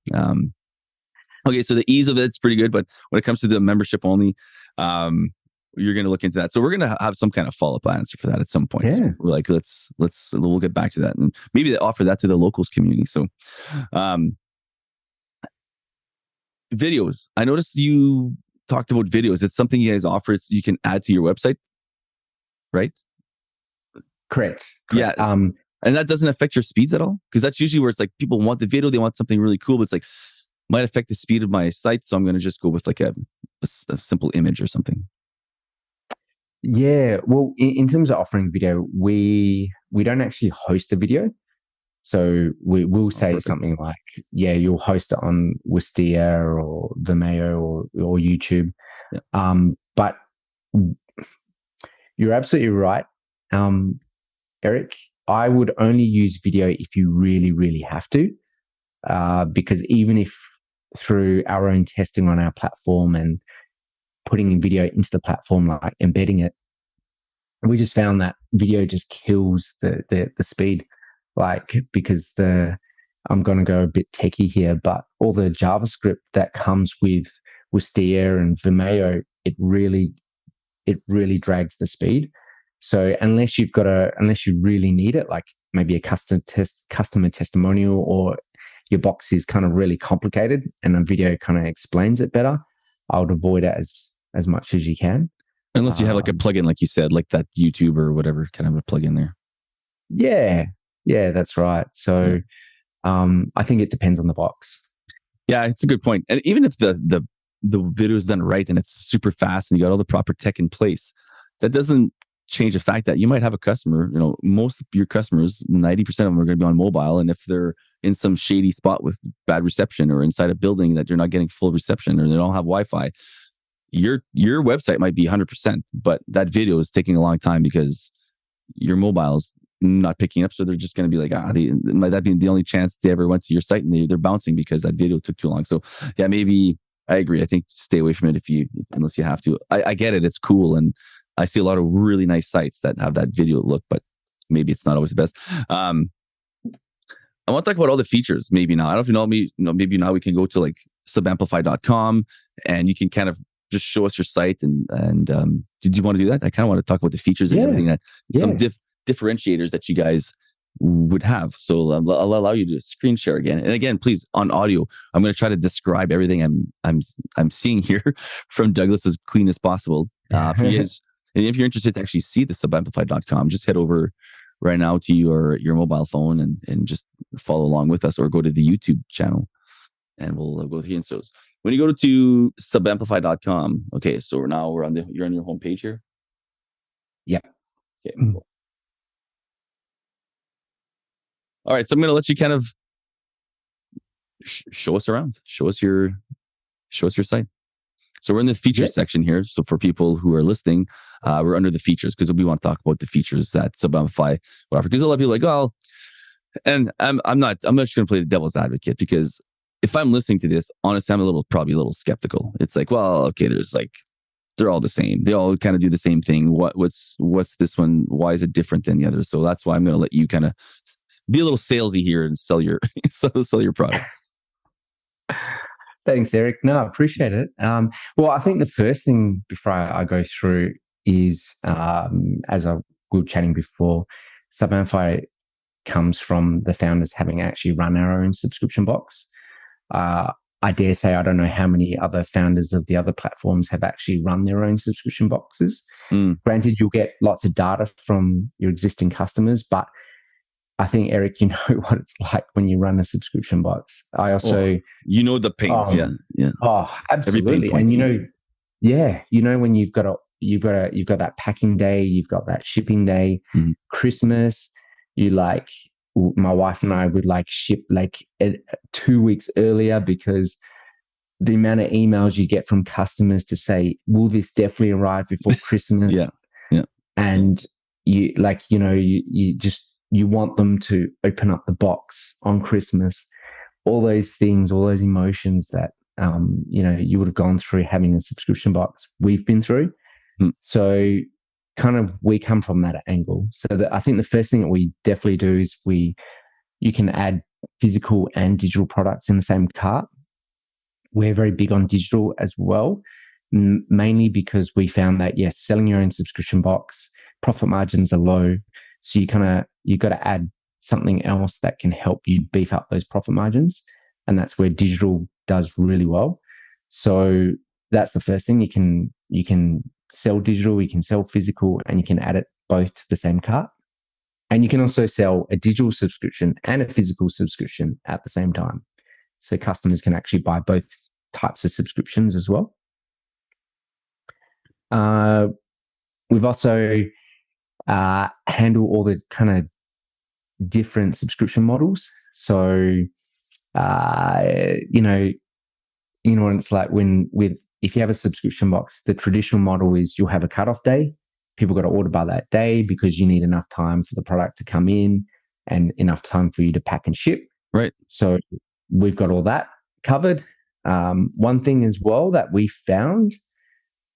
okay. So the ease of it's pretty good, but when it comes to the membership only, you're going to look into that. So we're going to have some kind of follow-up answer for that at some point. Yeah. We're like, we'll get back to that, and maybe they offer that to the locals community. So, videos. I noticed you talked about videos. It's something you guys offer. You can add to your website, right? Correct. Yeah. And that doesn't affect your speeds at all? Because that's usually where it's like people want the video, they want something really cool, but it's like might affect the speed of my site. So I'm going to just go with like a simple image or something. Yeah, well, in terms of offering video, we don't actually host the video. So we will say something like, you'll host it on Wistia or Vimeo or YouTube. Yeah. But you're absolutely right, Eric. I would only use video if you really, really have to, because even if through our own testing on our platform and putting video into the platform, like embedding it, we just found that video just kills the speed, like, because I'm going to go a bit techie here, but all the JavaScript that comes with Wistia and Vimeo, it really drags the speed. So unless you really need it, like maybe a customer testimonial, or your box is kind of really complicated and a video kind of explains it better, I would avoid it as much as you can. Unless you have like a plugin, like you said, like that YouTube or whatever, kind of a plugin there. Yeah, that's right. So I think it depends on the box. Yeah, it's a good point. And even if the video is done right and it's super fast and you got all the proper tech in place, that doesn't change the fact that you might have a customer, most of your customers, 90% of them are going to be on mobile. And if they're in some shady spot with bad reception, or inside a building that you're not getting full reception, or they don't have Wi-Fi, your website might be 100%, but that video is taking a long time because your mobile's not picking up. So they're just going to be like, might that be the only chance they ever went to your site, and they're bouncing because that video took too long. So yeah, maybe I agree. I think stay away from it unless you have to. I get it. It's cool. And I see a lot of really nice sites that have that video look, but maybe it's not always the best. I want to talk about all the features maybe now. I don't know if you know, maybe now we can go to like SubAmplify.com and you can kind of just show us your site. And did you want to do that? I kind of want to talk about the features and everything, that some differentiators that you guys would have. So I'll allow you to screen share again. And again, please, on audio, I'm going to try to describe everything I'm seeing here from Douglas as clean as possible. For you guys, and if you're interested to actually see the subamplify.com, just head over right now to your mobile phone and just follow along with us, or go to the YouTube channel and we'll go through. And so when you go to subamplify.com, okay, so you're on your home page here. Yeah. Okay. Cool. All right, so I'm going to let you kind of show us around. Show us your site. So we're in the features section here. So for people who are listening, we're under the features because we want to talk about the features that SubAmplify will offer. Because a lot of people are like, oh, and I'm not just going to play the devil's advocate, because if I'm listening to this, honestly, I'm probably a little skeptical. It's like, well, okay, they're all the same. They all kind of do the same thing. What's this one? Why is it different than the other? So that's why I'm going to let you kind of be a little salesy here and sell your product. Thanks, Eric. No, I appreciate it. Well, I think the first thing before I go through is, as we were chatting before, SubAmplify comes from the founders having actually run our own subscription box. I dare say I don't know how many other founders of the other platforms have actually run their own subscription boxes. Granted, you'll get lots of data from your existing customers, but I think, Eric, you know what it's like when you run a subscription box. I also, the pains, yeah. Oh, absolutely. And when you've got that packing day, you've got that shipping day, Christmas. My wife and I would ship 2 weeks earlier because the amount of emails you get from customers to say, will this definitely arrive before Christmas? Yeah. And you want them to open up the box on Christmas. All those things, all those emotions that, you would have gone through having a subscription box, we've been through. So kind of we come from that angle. So I think the first thing that we definitely do is you can add physical and digital products in the same cart. We're very big on digital as well, mainly because we found that, yes, selling your own subscription box, profit margins are low. So you got to add something else that can help you beef up those profit margins. And that's where digital does really well. So that's the first thing. You can sell digital, you can sell physical, and you can add it both to the same cart. And you can also sell a digital subscription and a physical subscription at the same time. So customers can actually buy both types of subscriptions as well. We've also handle all the kind of different subscription models. So, you know what it's like if you have a subscription box, the traditional model is you'll have a cutoff day. People got to order by that day because you need enough time for the product to come in and enough time for you to pack and ship. Right. So we've got all that covered. One thing as well that we found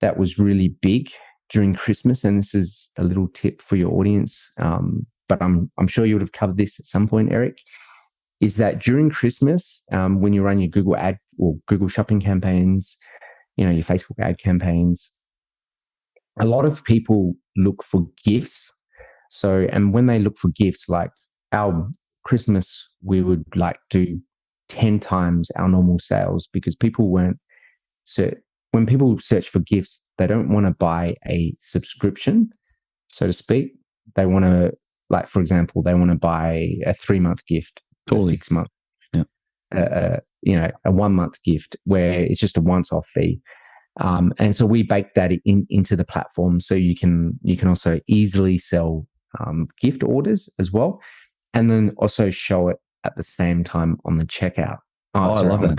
that was really big during Christmas, and this is a little tip for your audience, but I'm sure you would have covered this at some point, Eric, is that during Christmas, when you run your Google ad or Google shopping campaigns, your Facebook ad campaigns, a lot of people look for gifts. So, and when they look for gifts, like our Christmas, we would do 10 times our normal sales because people weren't. So when people search for gifts, they don't want to buy a subscription, so to speak. They want to, for example, they want to buy a 3-month gift, totally. A 6 month, a 1 month gift where it's just a once-off fee. And so we bake that into the platform so you can also easily sell gift orders as well, and then also show it at the same time on the checkout. I love that.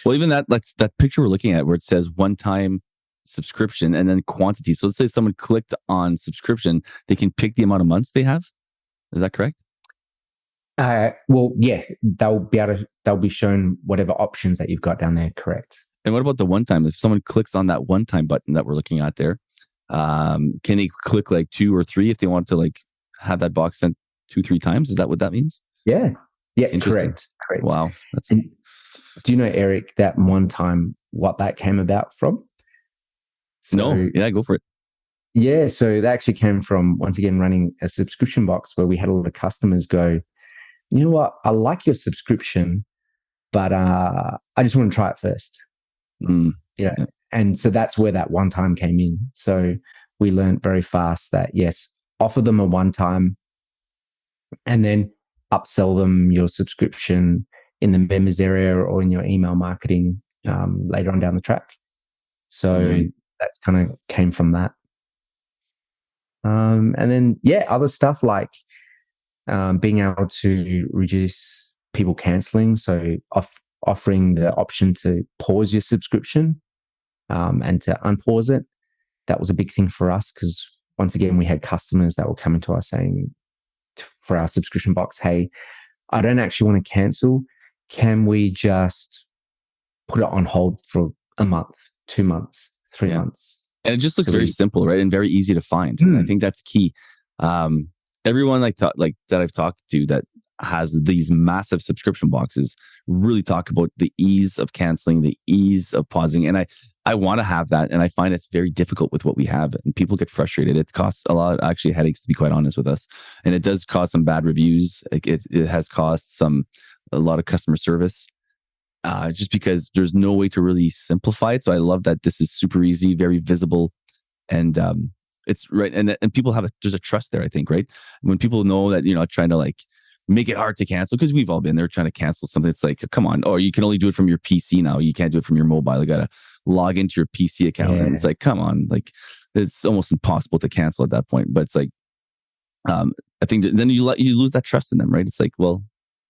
Well, even that picture we're looking at where it says one-time subscription and then quantity. So let's say someone clicked on subscription, they can pick the amount of months they have. Is that correct? Well, yeah, they'll be shown whatever options that you've got down there. Correct. And what about the one time? If someone clicks on that one time button that we're looking at there, can they click 2 or 3 if they want to have that box sent 2-3 times? Is that what that means? Yeah. Correct. Wow. Do you know, Eric, that one time what that came about from? No. Yeah, go for it. Yeah. So that actually came from, once again, running a subscription box where we had a lot of customers go, you know what, I like your subscription, but I just want to try it first. Yeah. And so that's where that one time came in. So we learned very fast that, yes, offer them a one time and then upsell them your subscription in the members area or in your email marketing later on down the track. So that kind of came from that. And then, other stuff like being able to reduce people canceling. So offering the option to pause your subscription and to unpause it. That was a big thing for us because once again, we had customers that were coming to us saying for our subscription box, hey, I don't actually want to cancel. Can we just put it on hold for a month, 2 months, 3 months? And it just looks very simple, right? And very easy to find. And I think that's key. Everyone like that I've talked to that has these massive subscription boxes really talk about the ease of canceling, the ease of pausing. And I want to have that. And I find it's very difficult with what we have. And people get frustrated. It costs a lot, actually, headaches, to be quite honest with us. And it does cause some bad reviews. Like it has caused a lot of customer service. Just because there's no way to really simplify it. So I love that this is super easy, very visible, and it's right. And people there's a trust there, I think, right? When people know that, trying to like make it hard to cancel, because we've all been there trying to cancel something. It's like, come on, or you can only do it from your PC now. You can't do it from your mobile. You got to log into your PC account. And it's like, come on, like it's almost impossible to cancel at that point. But it's like, I think then you lose that trust in them, right? It's like, well,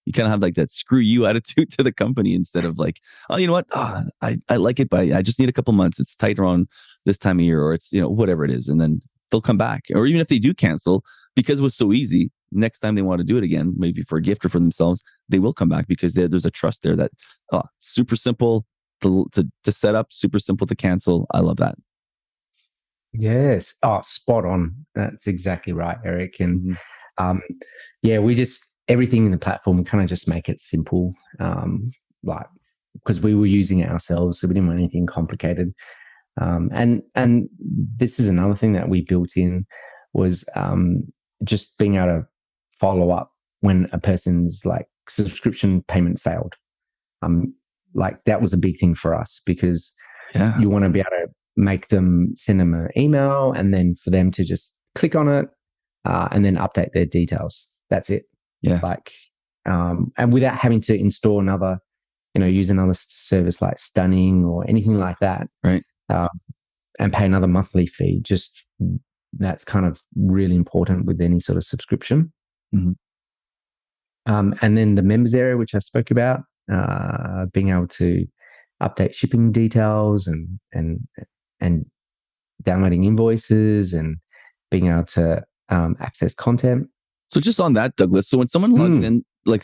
you kind of have like that screw you attitude to the company instead of like, oh, you know what? Oh, I like it, but I just need a couple months. It's tight around this time of year, or it's, whatever it is. And then they'll come back. Or even if they do cancel, because it was so easy, next time they want to do it again, maybe for a gift or for themselves, they will come back because there's a trust there that, super simple to set up, super simple to cancel. I love that. Yes. Oh, spot on. That's exactly right, Eric. And we just, everything in the platform, we kind of just make it simple, like because we were using it ourselves, so we didn't want anything complicated. And this is another thing that we built in was just being able to follow up when a person's like subscription payment failed. Like that was a big thing for us because you want to be able to make them send them an email and then for them to just click on it and then update their details. That's it. Yeah. Like, and without having to install another, use another service like Stunning or anything like that. Right. And pay another monthly fee. Just that's kind of really important with any sort of subscription. Mm-hmm. And then the members area, which I spoke about, being able to update shipping details and downloading invoices and being able to access content. So just on that, Douglas, so when someone logs in, like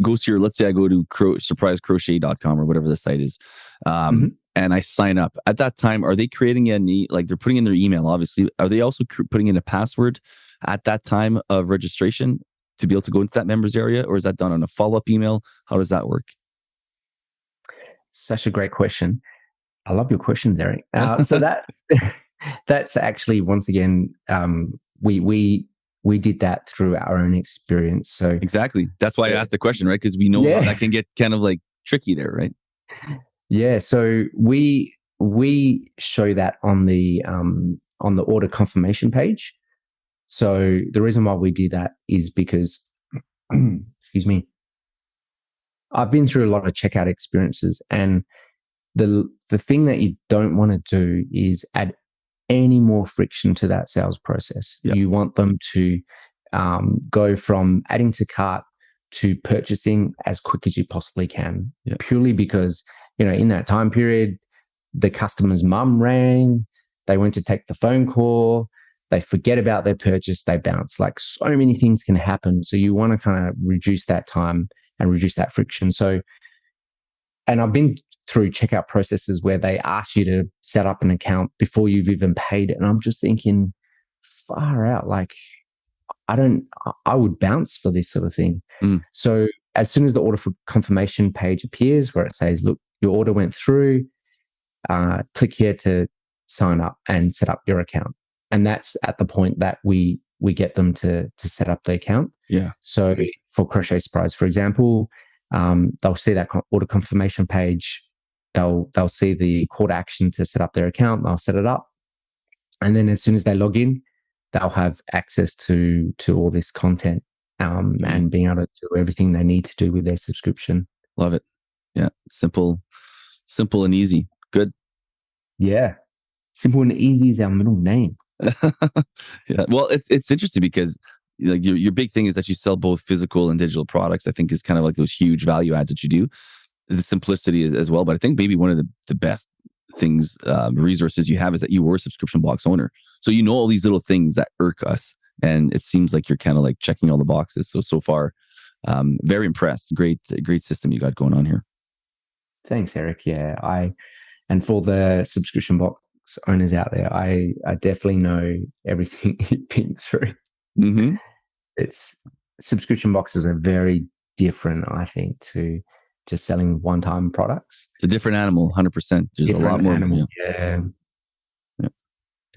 goes to let's say I go to surprisecrochet.com or whatever the site is, and I sign up, at that time, are they creating like they're putting in their email, obviously. Are they also putting in a password at that time of registration to be able to go into that members area, or is that done on a follow-up email? How does that work? Such a great question. I love your questions, Eric. So that's actually, once again, we did that through our own experience. So exactly. That's why I asked the question, right? Because we know how that can get kind of like tricky there, right? Yeah. So we show that on the order confirmation page. So the reason why we do that is because, excuse me, I've been through a lot of checkout experiences, and the thing that you don't want to do is add any more friction to that sales process. Yep. You want them to go from adding to cart to purchasing as quick as you possibly can, purely because, in that time period, the customer's mum rang, they went to take the phone call, they forget about their purchase, they bounce. Like, so many things can happen. So you want to kind of reduce that time and reduce that friction. So, and I've been through checkout processes where they ask you to set up an account before you've even paid it. And I'm just thinking, far out, like, I would bounce for this sort of thing. So as soon as the order confirmation page appears where it says, look, your order went through, click here to sign up and set up your account. And that's at the point that we get them to set up the account. Yeah. So for Crochet Surprise, for example, they'll see that order confirmation page. They'll see the call to action to set up their account. They'll set it up. And then as soon as they log in, they'll have access to all this content and being able to do everything they need to do with their subscription. Love it. Yeah. Simple and easy. Good. Yeah. Simple and easy is our middle name. Yeah. Well, it's interesting because like your big thing is that you sell both physical and digital products. I think is kind of like those huge value adds that you do. The simplicity as well, but I think maybe one of the best things, resources you have is that you were a subscription box owner, so you know all these little things that irk us, and it seems like you're kind of like checking all the boxes. So far, very impressed. Great system you got going on here. Thanks, Eric. Yeah, and for the subscription box owners out there, I definitely know everything you've been through. Mm-hmm. It's subscription boxes are very different, I think, to just selling one-time products. It's a different animal, 100%. There's different a lot more animal. Yeah.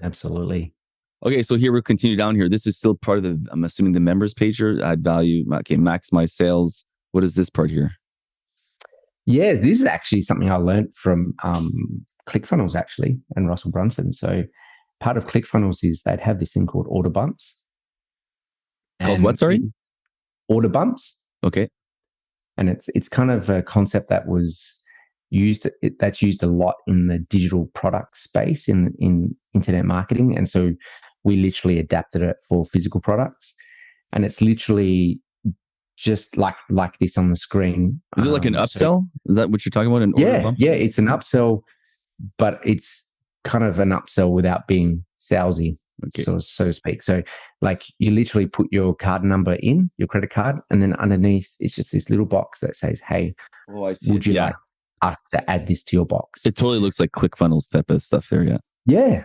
Absolutely. Okay, so here we'll continue down here. This is still part of the, I'm assuming, the members page here. Add value. Okay, maximize sales. What is this part here? Yeah, this is actually something I learned from ClickFunnels, actually, and Russell Brunson. So part of ClickFunnels is they'd have this thing called order bumps. Called what, sorry? Order bumps. Okay. And it's kind of a concept that was used, that's used a lot in the digital product space in internet marketing. And so we literally adapted it for physical products. And it's literally just like this on the screen. Is it like an upsell? Is that what you're talking about? Yeah, it's an upsell, but it's kind of an upsell without being salesy, okay, so to speak. So like you literally put your card number in, your credit card, and then underneath it's just this little box that says, hey, would you like us to add this to your box? It totally looks like ClickFunnels type of stuff there. Yeah,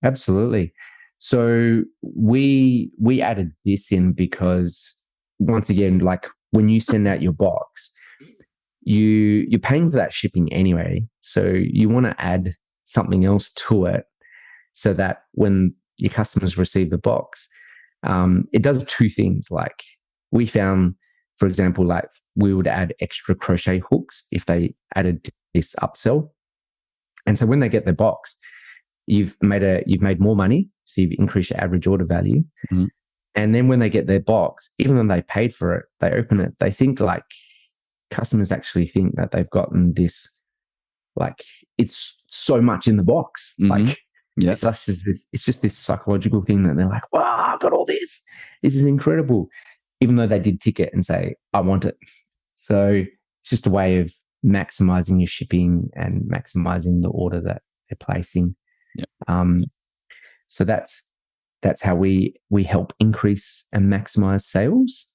absolutely. So we added this in because, once again, like when you send out your box, you're paying for that shipping anyway. So you want to add something else to it so that when your customers receive the box, it does two things. Like we found, for example, like we would add extra crochet hooks if they added this upsell. And so when they get their box, you've made more money. So you've increased your average order value. Mm-hmm. And then when they get their box, even though they paid for it, they open it, they think like customers actually think that they've gotten this, like it's so much in the box. Mm-hmm. Like it's just this psychological thing that they're like, wow, I got all this. This is incredible. Even though they did tick it and say, I want it. So it's just a way of maximizing your shipping and maximizing the order that they're placing. Yeah. So that's how we help increase and maximize sales.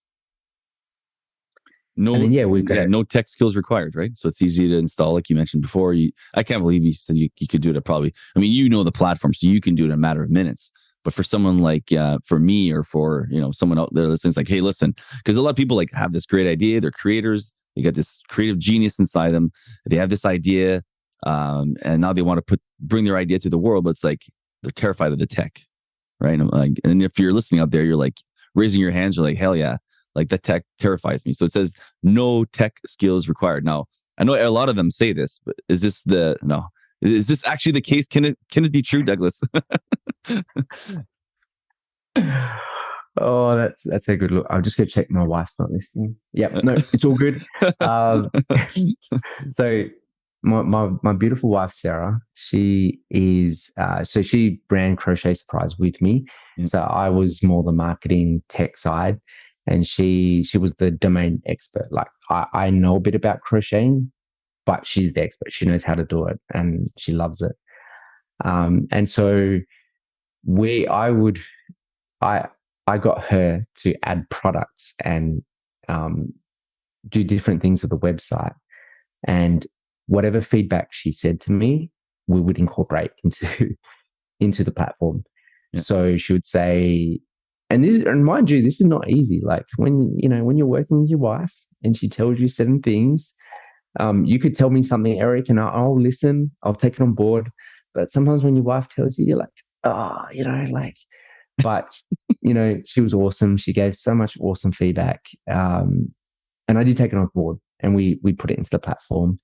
No tech skills required, right? So it's easy to install, like you mentioned before. I can't believe you said you could do it probably. I mean, you know the platform, so you can do it in a matter of minutes. But for someone like for me, or for someone out there listening, it's like, hey, listen, because a lot of people like have this great idea. They're creators. They got this creative genius inside them. They have this idea, and now they want to bring their idea to the world. But it's like they're terrified of the tech, right? And if you're listening out there, you're like raising your hands. You're like, hell yeah. Like that tech terrifies me. So it says no tech skills required. Now, I know a lot of them say this, but is this actually the case? Can it be true, Douglas? Oh, that's a good look. I'm just gonna check my wife's not listening. Yep, no, it's all good. So my beautiful wife Sarah, she is so she ran Crochet Surprise with me. Mm-hmm. So I was more the marketing tech side. And she was the domain expert. Like I know a bit about crocheting, but she's the expert. She knows how to do it and she loves it. And so I got her to add products and do different things with the website. And whatever feedback she said to me, we would incorporate into the platform. Yeah. So she would say, and mind you, this is not easy. Like when you're working with your wife and she tells you certain things, you could tell me something, Eric, and I'll listen. I'll take it on board. But sometimes when your wife tells you, you're like, but she was awesome. She gave so much awesome feedback, and I did take it on board, and we put it into the platform.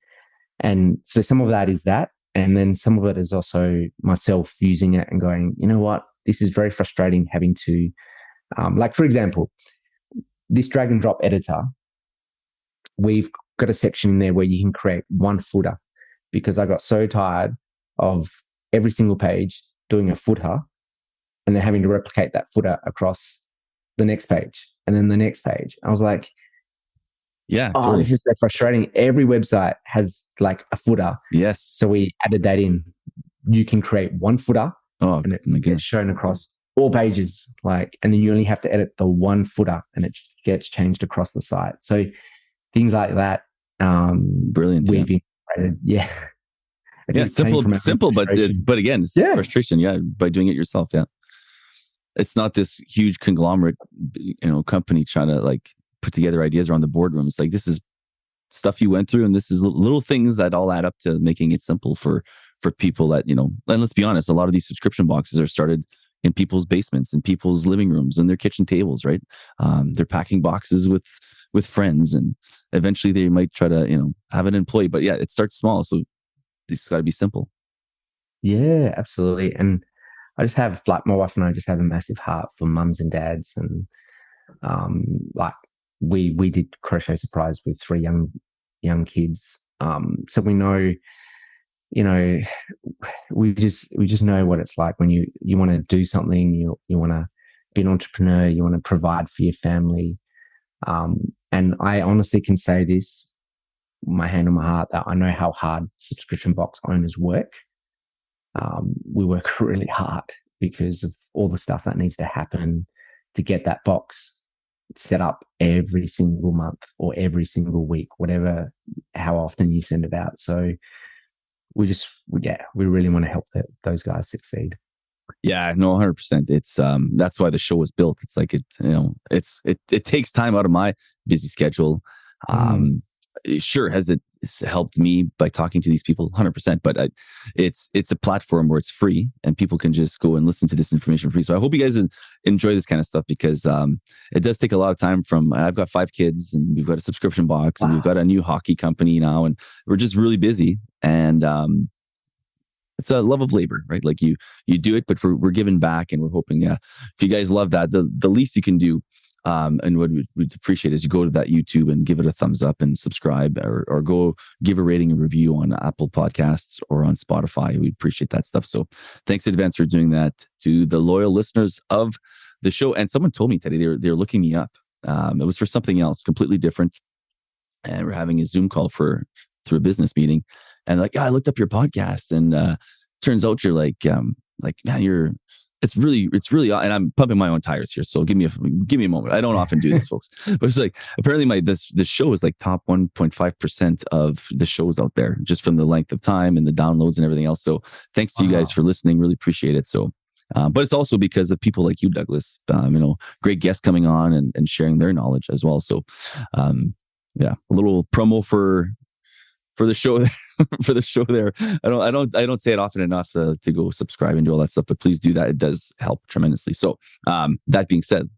And so some of that is that, and then some of it is also myself using it and going, you know what, this is very frustrating having to. Like, for example, this drag and drop editor, we've got a section in there where you can create one footer, because I got so tired of every single page doing a footer and then having to replicate that footer across the next page, and then the next page. I was like, Yeah, oh, totally. this is so frustrating. Every website has like a footer. Yes. So we added that in. You can create one footer Oh and it my gets goodness. shown across all pages. And then you only have to edit the one footer and it gets changed across the site. So things like that. Brilliant. We've integrated. Yeah. Yeah, simple, but again, it's frustration. Yeah, by doing it yourself. Yeah, it's not this huge conglomerate, company trying to like put together ideas around the boardroom. It's like this is stuff you went through, and this is little things that all add up to making it simple for people that And let's be honest, a lot of these subscription boxes are started in people's basements, in people's living rooms, and their kitchen tables. Right? They're packing boxes with friends, and eventually they might try to have an employee. But yeah, it starts small, so it's got to be simple. Yeah, absolutely. And I just have like my wife and I just have a massive heart for mums and dads, and like we did crochet surprise with 3 young kids. So we know, we just know what it's like when you want to do something, you want to be an entrepreneur, you want to provide for your family. And I honestly can say this, my hand on my heart, that I know how hard subscription box owners work. We work really hard because of all the stuff that needs to happen to get that box set up every single month or every single week, how often you send it out. So we really want to help those guys succeed. Yeah, no, 100%. It's that's why the show was built. It's like it takes time out of my busy schedule. Sure, has it helped me by talking to these people? 100%. But it's a platform where it's free and people can just go and listen to this information free. So I hope you guys enjoy this kind of stuff, because it does take a lot of time. I've got 5 kids, and we've got a subscription box, and we've got a new hockey company now, and we're just really busy. And it's a love of labor, right? Like you do it, but we're giving back, and we're hoping, if you guys love that, the least you can do, and what we'd appreciate is you go to that YouTube and give it a thumbs up and subscribe, or go give a rating and review on Apple Podcasts or on Spotify. We'd appreciate that stuff. So thanks in advance for doing that to the loyal listeners of the show. And someone told me today they're looking me up. It was for something else completely different, and we're having a Zoom call through a business meeting. And like, I looked up your podcast, and turns out you're like, man, it's really, and I'm pumping my own tires here. So give me a moment. I don't often do this, folks, but it's like, apparently this show is like top 1.5% of the shows out there, just from the length of time and the downloads and everything else. So thanks to you guys for listening. Really appreciate it. So, but it's also because of people like you, Douglas, great guests coming on and sharing their knowledge as well. So, yeah, a little promo for the show for the show there. I don't say it often enough to go subscribe and do all that stuff, but please do that. It does help tremendously. So that being said,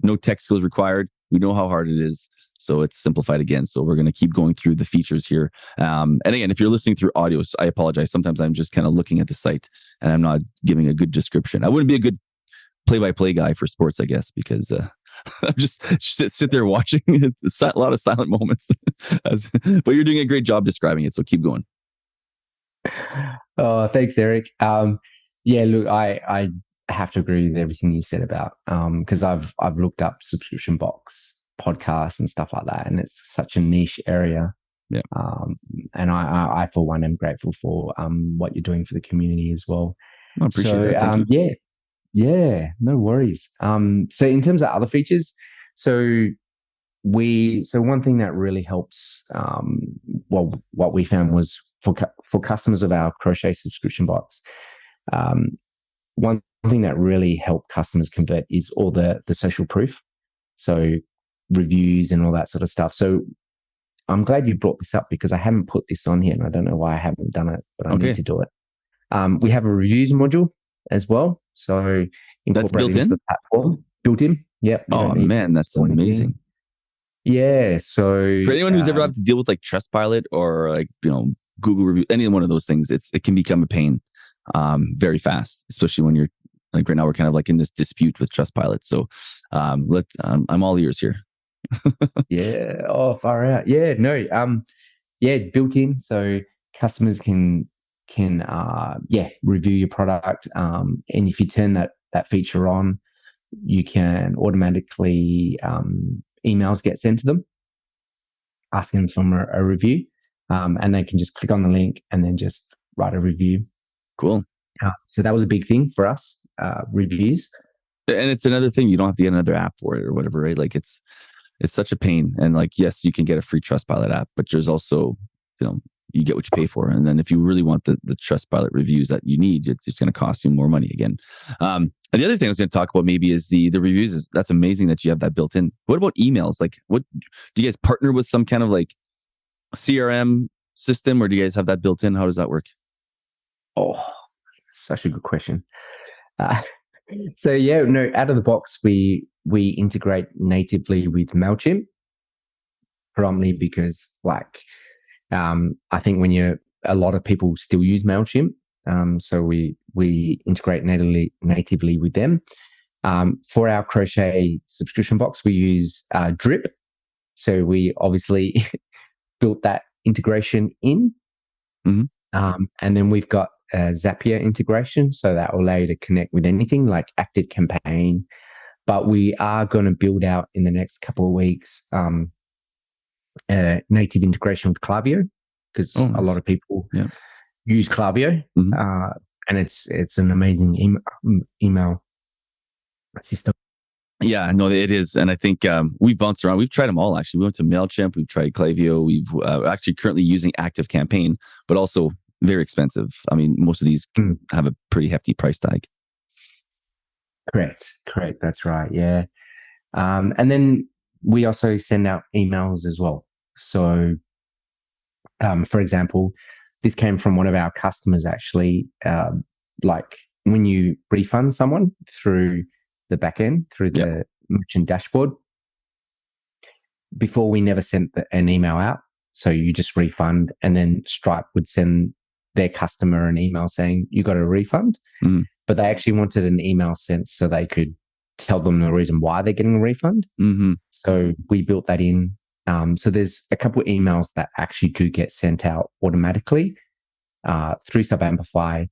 no tech skills required. We know how hard it is, so it's simplified again. So we're going to keep going through the features here. And again, if you're listening through audio, I apologize. Sometimes I'm just kind of looking at the site and I'm not giving a good description. I wouldn't be a good play-by-play guy for sports, I guess, because I'm just sit there watching. It's a lot of silent moments, but you're doing a great job describing it. So keep going. Oh, thanks, Eric. Yeah, look, I have to agree with everything you said about, because I've looked up subscription box podcasts and stuff like that, and it's such a niche area. Yeah. And I for one am grateful for what you're doing for the community as well. I appreciate that. Thank you. Yeah, no worries. So in terms of other features, so one thing that really helps, what we found was for customers of our crochet subscription box, one thing that really helped customers convert is all the social proof, so reviews and all that sort of stuff. So I'm glad you brought this up, because I haven't put this on here, and I don't know why I haven't done it, but I need to do it. We have a reviews module as well. So that's built in? The platform. Built in. Yep. Oh man, that's amazing. Yeah. So for anyone who's ever had to deal with like Trustpilot or like, Google review, any one of those things, it can become a pain very fast, especially when you're like, right now we're kind of like in this dispute with Trustpilot. So I'm all ears here. Yeah. Oh, far out. Yeah. No. Yeah. Built in. So customers can review your product. And if you turn that feature on, you can automatically emails get sent to them asking them for a review, and they can just click on the link and then just write a review. Cool. So that was a big thing for us, reviews. And it's another thing, you don't have to get another app for it or whatever, right? Like it's such a pain. And like, yes, you can get a free Trustpilot app, but there's also, you get what you pay for. And then if you really want the Trustpilot reviews that you need, it's going to cost you more money again. And the other thing I was going to talk about maybe is the reviews. That's amazing that you have that built in. What about emails? Like, what do you guys partner with some kind of like CRM system, or do you guys have that built in? How does that work? Oh, such a good question. So yeah, no, out of the box, we integrate natively with MailChimp, predominantly because I think a lot of people still use MailChimp. So we integrate natively with them. For our crochet subscription box, we use Drip. So we obviously built that integration in. Mm-hmm. And then we've got Zapier integration. So that will allow you to connect with anything like ActiveCampaign. But we are going to build out in the next couple of weeks native integration with Klaviyo, because a lot of people use Klaviyo, and it's an amazing email system. Yeah, no, it is. And I think we've bounced around. We've tried them all, actually. We went to MailChimp. We've tried Klaviyo. We've actually currently using ActiveCampaign, but also very expensive. I mean, most of these have a pretty hefty price tag. Correct. That's right. Yeah. And then we also send out emails as well. So, for example, this came from one of our customers, actually. Like when you refund someone through the back end, through the merchant dashboard, before we never sent an email out. So you just refund, and then Stripe would send their customer an email saying, you got a refund. But they actually wanted an email sent so they could tell them the reason why they're getting a refund. So we built that in. So there's a couple of emails that actually do get sent out automatically through SubAmplify,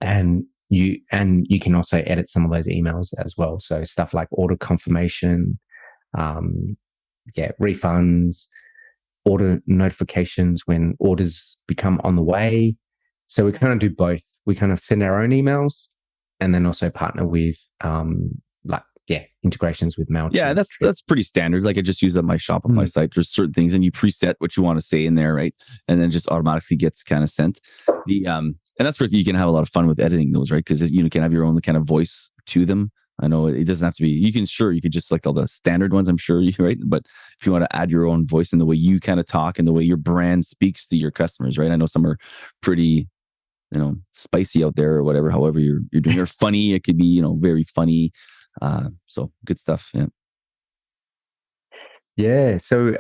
and you can also edit some of those emails as well. So stuff like order confirmation, refunds, order notifications when orders become on the way. So we kind of do both. We kind of send our own emails and then also partner with integrations with MailChimp. Yeah, that's pretty standard. Like I just use it on my Shopify site. There's certain things and you preset what you want to say in there, right? And then just automatically gets kind of sent. And that's where you can have a lot of fun with editing those, right? Because you can have your own kind of voice to them. I know it doesn't have to be, you could just select all the standard ones, I'm sure, right? But if you want to add your own voice in the way you kind of talk and the way your brand speaks to your customers, right? I know some are pretty, spicy out there or whatever, however you're doing, or funny. It could be, very funny. So good stuff. Yeah. Yeah. So,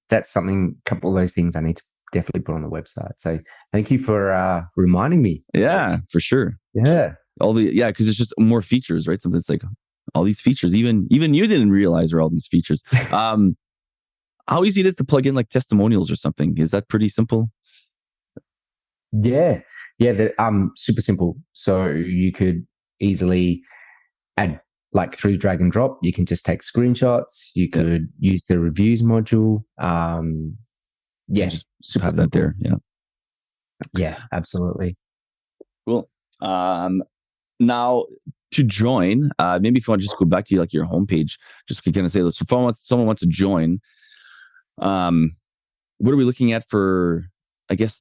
that's something, a couple of those things I need to definitely put on the website. So thank you for reminding me. Yeah, for sure. Yeah. Because it's just more features, right? Something that's like all these features, even you didn't realize are all these features. How easy it is to plug in like testimonials or something? Is that pretty simple? Yeah. They're super simple. So you could easily add, like through drag and drop, you can just take screenshots. You could use the reviews module. Just have that there. Yeah, absolutely. Cool. Now to join, maybe if you want to just go back to your homepage, just kind of say this. If someone wants to join, what are we looking at for, I guess,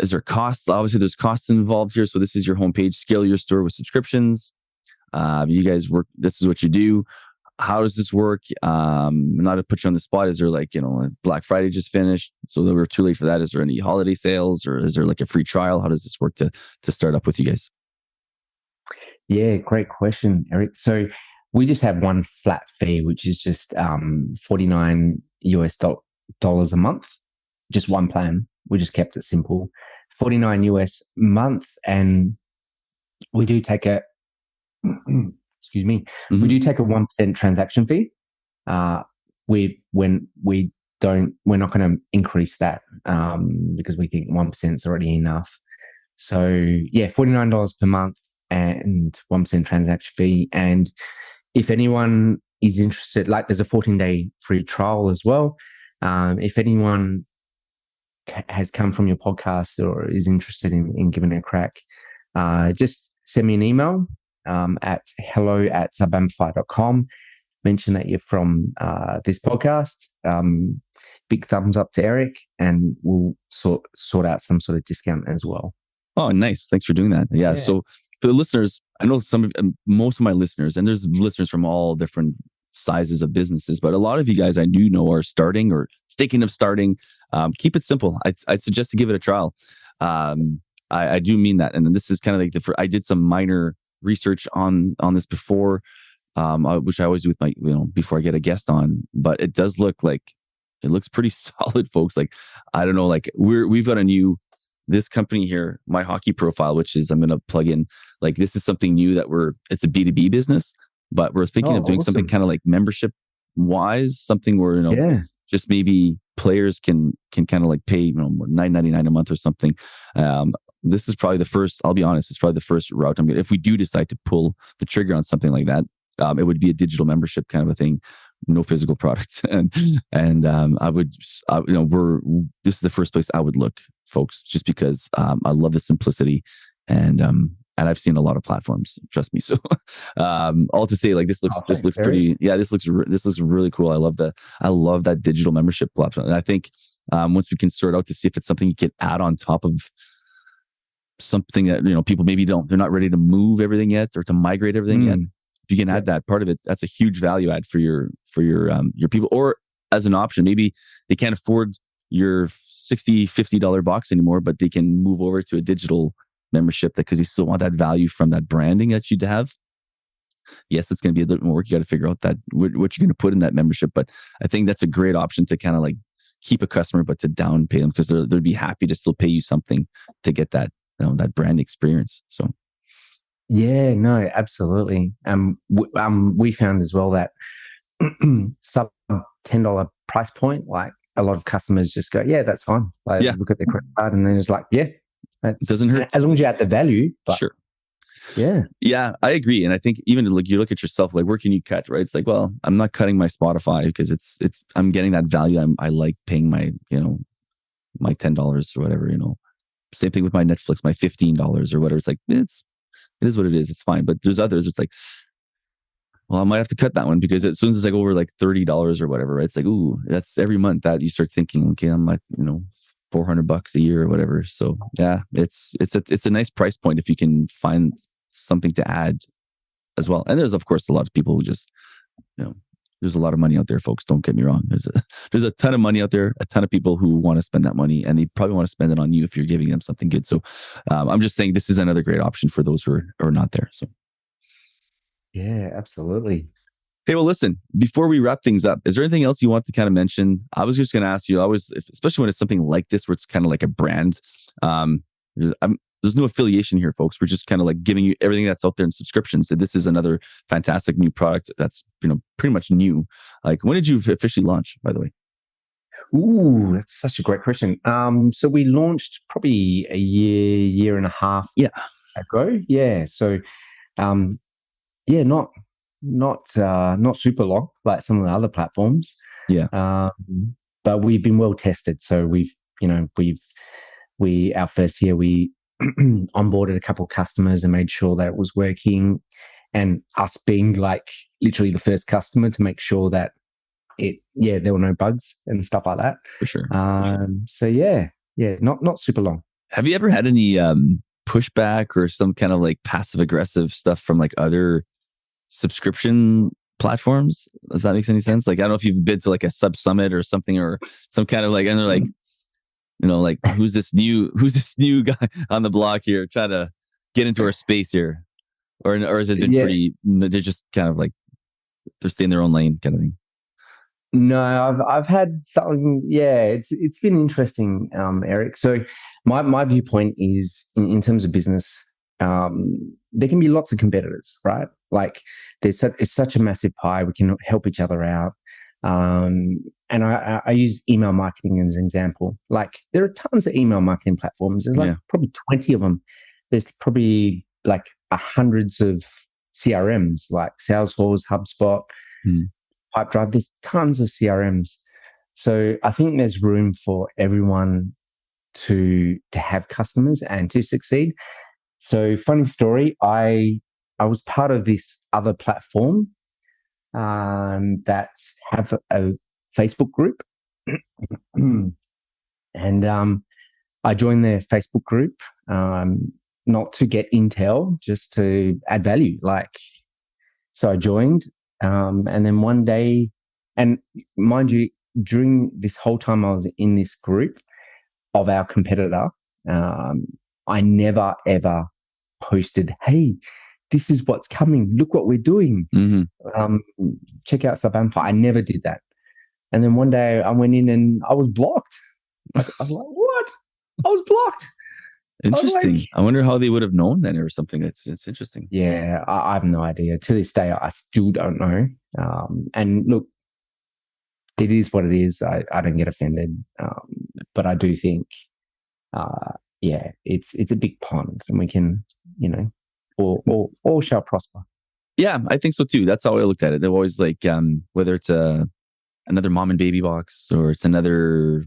is there costs? Obviously there's costs involved here. So this is your homepage, scale your store with subscriptions. You guys work, this is what you do. How does this work? Not to put you on the spot, is there Black Friday just finished, so they were too late for that? Is there any holiday sales, or is there like a free trial? How does this work to start up with you guys? Yeah, great question, Eric. So we just have one flat fee, which is just $49 a month, just one plan. We just kept it simple, $49 month, and we do take a excuse me, we do take a 1% transaction fee. We're not going to increase that because we think 1% is already enough. So yeah, $49 per month. and 1% transaction fee. And if anyone is interested, like there's a 14-day free trial as well. If anyone has come from your podcast or is interested in giving it a crack, just send me an email at hello@subamplify.com. Mention that you're from this podcast. Big thumbs up to Eric, and we'll sort out some sort of discount as well. Oh, nice. Thanks for doing that. Yeah. So for the listeners, I know most of my listeners, and there's listeners from all different sizes of businesses, but a lot of you guys I do know are starting or thinking of starting. Keep it simple. I'd suggest to give it a trial. I do mean that. And this is kind of like I did some minor research on this before, which I always do with my, before I get a guest on, but it does look like it looks pretty solid, folks. Like, I don't know, like we've got this company here, My Hockey Profile, which is, I'm going to plug in, like, this is something new that it's a B2B business, but we're thinking of doing something kind of like membership wise, something where, just maybe players can kind of like pay, $9.99 a month or something. This is probably the first, I'll be honest, it's probably the first route I'm going to, if we do decide to pull the trigger on something like that, it would be a digital membership kind of a thing, no physical products. And this is the first place I would look, folks, just because I love the simplicity, and I've seen a lot of platforms, trust me. So all to say, like, this looks pretty, this looks really cool. I love that digital membership platform. And I think once we can sort out to see if it's something you can add on top of something that, people maybe they're not ready to move everything yet or to migrate everything yet. If you can add that part of it, that's a huge value add for your people. Or as an option, maybe they can't afford your $50 box anymore, but they can move over to a digital membership because you still want that value from that branding that you'd have. Yes, it's going to be a little more work. You got to figure out that what you're going to put in that membership. But I think that's a great option to kind of like keep a customer, but to down pay them, because they'd be happy to still pay you something to get that, that brand experience. So. Yeah, no, absolutely. We found as well that sub $10 price point, like a lot of customers just go, yeah, that's fine. Like, look at their credit card and then it's like, yeah, it doesn't hurt as long as you add the value. But sure. Yeah, I agree. And I think even like you look at yourself, like, where can you cut, right? It's like, well, I'm not cutting my Spotify because I'm getting that value. I like paying my, my $10 or whatever, same thing with my Netflix, my $15 or whatever. It's like, it is what it is. It's fine. But there's others. It's like, well, I might have to cut that one, because as soon as it's like over like $30 or whatever, right? It's like, ooh, that's every month that you start thinking, okay, I'm like, $400 a year or whatever. So yeah, it's a nice price point if you can find something to add as well. And there's of course a lot of people who just, there's a lot of money out there, folks. Don't get me wrong. There's a ton of money out there, a ton of people who want to spend that money, and they probably want to spend it on you if you're giving them something good. So I'm just saying this is another great option for those who are not there. So yeah, absolutely. Hey, well, listen, before we wrap things up, is there anything else you want to kind of mention? I was just going to ask you, especially when it's something like this, where it's kind of like a brand, there's no affiliation here, folks. We're just kind of like giving you everything that's out there in subscriptions. So this is another fantastic new product that's, pretty much new. Like, when did you officially launch, by the way? Ooh, that's such a great question. So we launched probably a year and a half ago. Yeah. So, not super long like some of the other platforms. Yeah. But we've been well tested. So our first year we onboarded a couple of customers and made sure that it was working, and us being like literally the first customer to make sure that there were no bugs and stuff like that. For sure. So not super long. Have you ever had any pushback or some kind of like passive aggressive stuff from like other subscription platforms? Does that make any sense? Like, I don't know if you've been to like a SubSummit or something, or some kind of like, and they're like, like, who's this new guy on the block here trying to get into our space here? Or has it been pretty, they're just kind of like, they're staying in their own lane kind of thing? No, I've had something. Yeah, it's been interesting, Eric. So my viewpoint is in terms of business, there can be lots of competitors, right? Like, it's such a massive pie. We can help each other out. And I use email marketing as an example. Like, there are tons of email marketing platforms. There's like probably 20 of them. There's probably like hundreds of CRMs like Salesforce, HubSpot, Pipedrive. There's tons of CRMs. So I think there's room for everyone to have customers and to succeed. So funny story, I was part of this other platform that have a Facebook group. And I joined their Facebook group, not to get intel, just to add value. So I joined, and then one day, and mind you, during this whole time I was in this group of our competitor, I never ever posted, "Hey, this is what's coming. Look what we're doing. Check out SubAmplify." I never did that. And then one day I went in and I was blocked. I was like, "What? I was blocked." Interesting. I wonder how they would have known then or something. It's interesting. Yeah, I have no idea. To this day, I still don't know. And look, it is what it is. I don't get offended. But I do think, it's a big pond, and we can, all shall prosper. Yeah, I think so too. That's how I looked at it. They're always like, whether it's another mom and baby box or it's another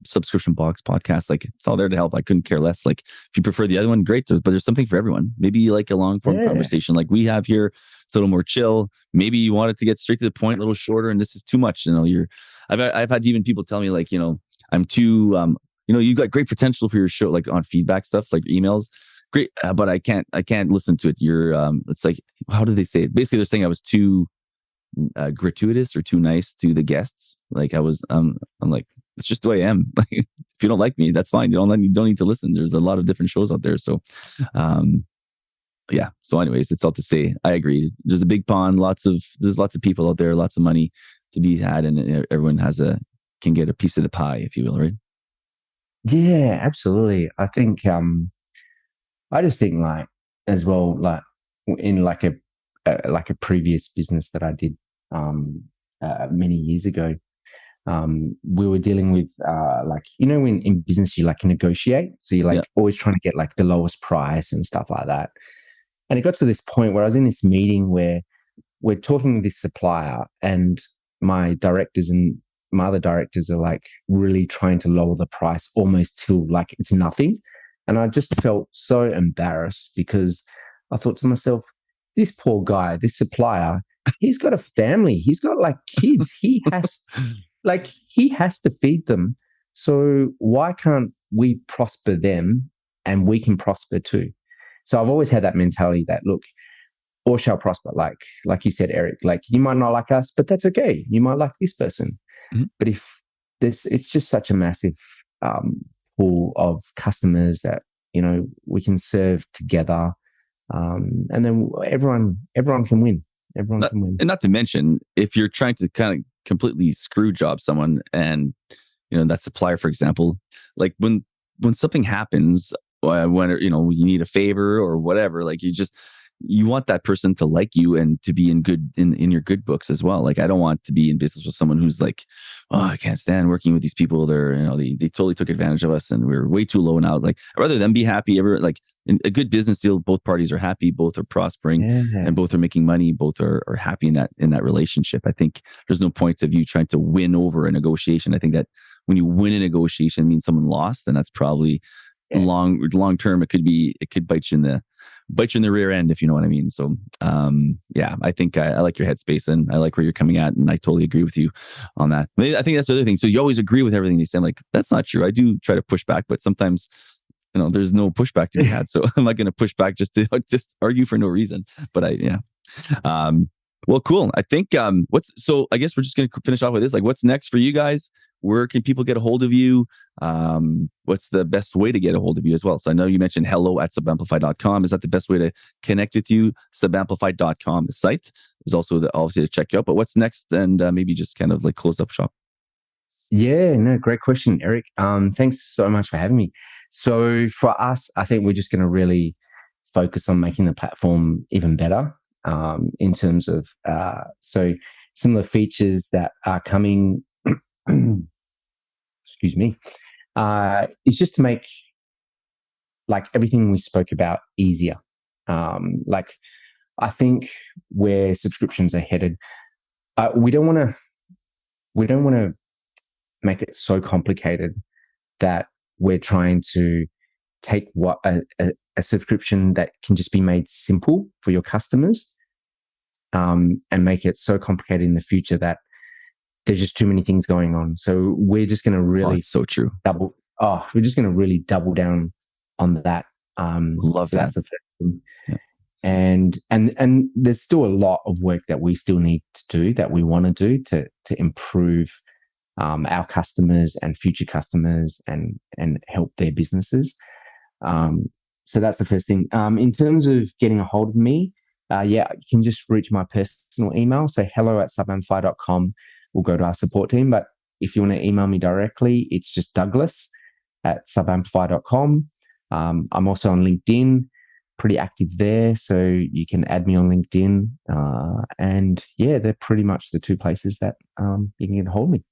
subscription box podcast, like it's all there to help. I couldn't care less. Like if you prefer the other one, great. But there's something for everyone. Maybe you like a long form conversation like we have here. It's a little more chill. Maybe you want it to get straight to the point, a little shorter, and this is too much. I've had even people tell me like, I'm too, you got great potential for your show, like on feedback stuff, like emails. Great, but I can't listen to it. It's like, how do they say it? Basically, they're saying I was too gratuitous or too nice to the guests. Like I'm like, it's just the way I am. Like, if you don't like me, that's fine. You don't need to listen. There's a lot of different shows out there. So, yeah. So anyways, it's all to say, I agree. There's a big pond, there's lots of people out there, lots of money to be had. And everyone can get a piece of the pie, if you will, right? Yeah, absolutely. I think, I just think like as well, like in like a previous business that I did, many years ago, we were dealing with when in business you like negotiate, so you're always trying to get like the lowest price and stuff like that. And it got to this point where I was in this meeting where we're talking with this supplier, and my directors and my other directors are like really trying to lower the price almost till like it's nothing. And I just felt so embarrassed because I thought to myself, this poor guy, this supplier, he's got a family, he's got like kids, he has to feed them. So why can't we prosper them and we can prosper too? So I've always had that mentality that, look, all shall prosper. Like you said, Eric, like you might not like us, but that's okay. You might like this person. But if it's just such a massive pool of customers that, we can serve together. And then everyone can win. Everyone can win. And not to mention, if you're trying to kind of completely screw job someone and, that supplier, for example, like when something happens, when, you need a favor or whatever, like you want that person to like you and to be in your good books as well. Like I don't want to be in business with someone who's like, oh, I can't stand working with these people. They're, they totally took advantage of us and we're way too low now. Like I'd rather them be happy. In a good business deal, both parties are happy, both are prospering, and both are making money, both are happy in that relationship. I think there's no point of you trying to win over a negotiation. I think that when you win a negotiation, it means someone lost, and that's probably long term. It could bite you in the rear end, if you know what I mean. So I think I like your headspace and I like where you're coming at, and I totally agree with you on that. I think that's the other thing. So you always agree with everything they say. I'm like, that's not true. I do try to push back, but sometimes there's no pushback to be had. So I'm not going to push back just to argue for no reason. But well, cool. I think so I guess we're just going to finish off with this. Like, what's next for you guys? Where can people get a hold of you? What's the best way to get a hold of you as well? So I know you mentioned hello@subamplify.com. Is that the best way to connect with you? Subamplify.com, the site is also obviously to check you out. But what's next? And maybe just kind of like close up shop. Yeah, no, great question, Eric. Thanks so much for having me. So for us, I think we're just going to really focus on making the platform even better in terms of so some of the features that are coming. Excuse me. Is just to make like everything we spoke about easier. Like, I think where subscriptions are headed, we don't want to make it so complicated that we're trying to take what a subscription that can just be made simple for your customers, and make it so complicated in the future that there's just too many things going on. So we're just going to really it's so true. We're just going to really double down on that. Love so that. that's the first thing. Yeah. And there's still a lot of work that we still need to do, that we want to do to improve our customers and future customers and help their businesses. So that's the first thing. In terms of getting a hold of me, you can just reach my personal email. So hello@subamplify.com will go to our support team. But if you want to email me directly, it's just Douglas@subamplify.com. I'm also on LinkedIn, pretty active there. So you can add me on LinkedIn. And they're pretty much the two places that you can get a hold of me.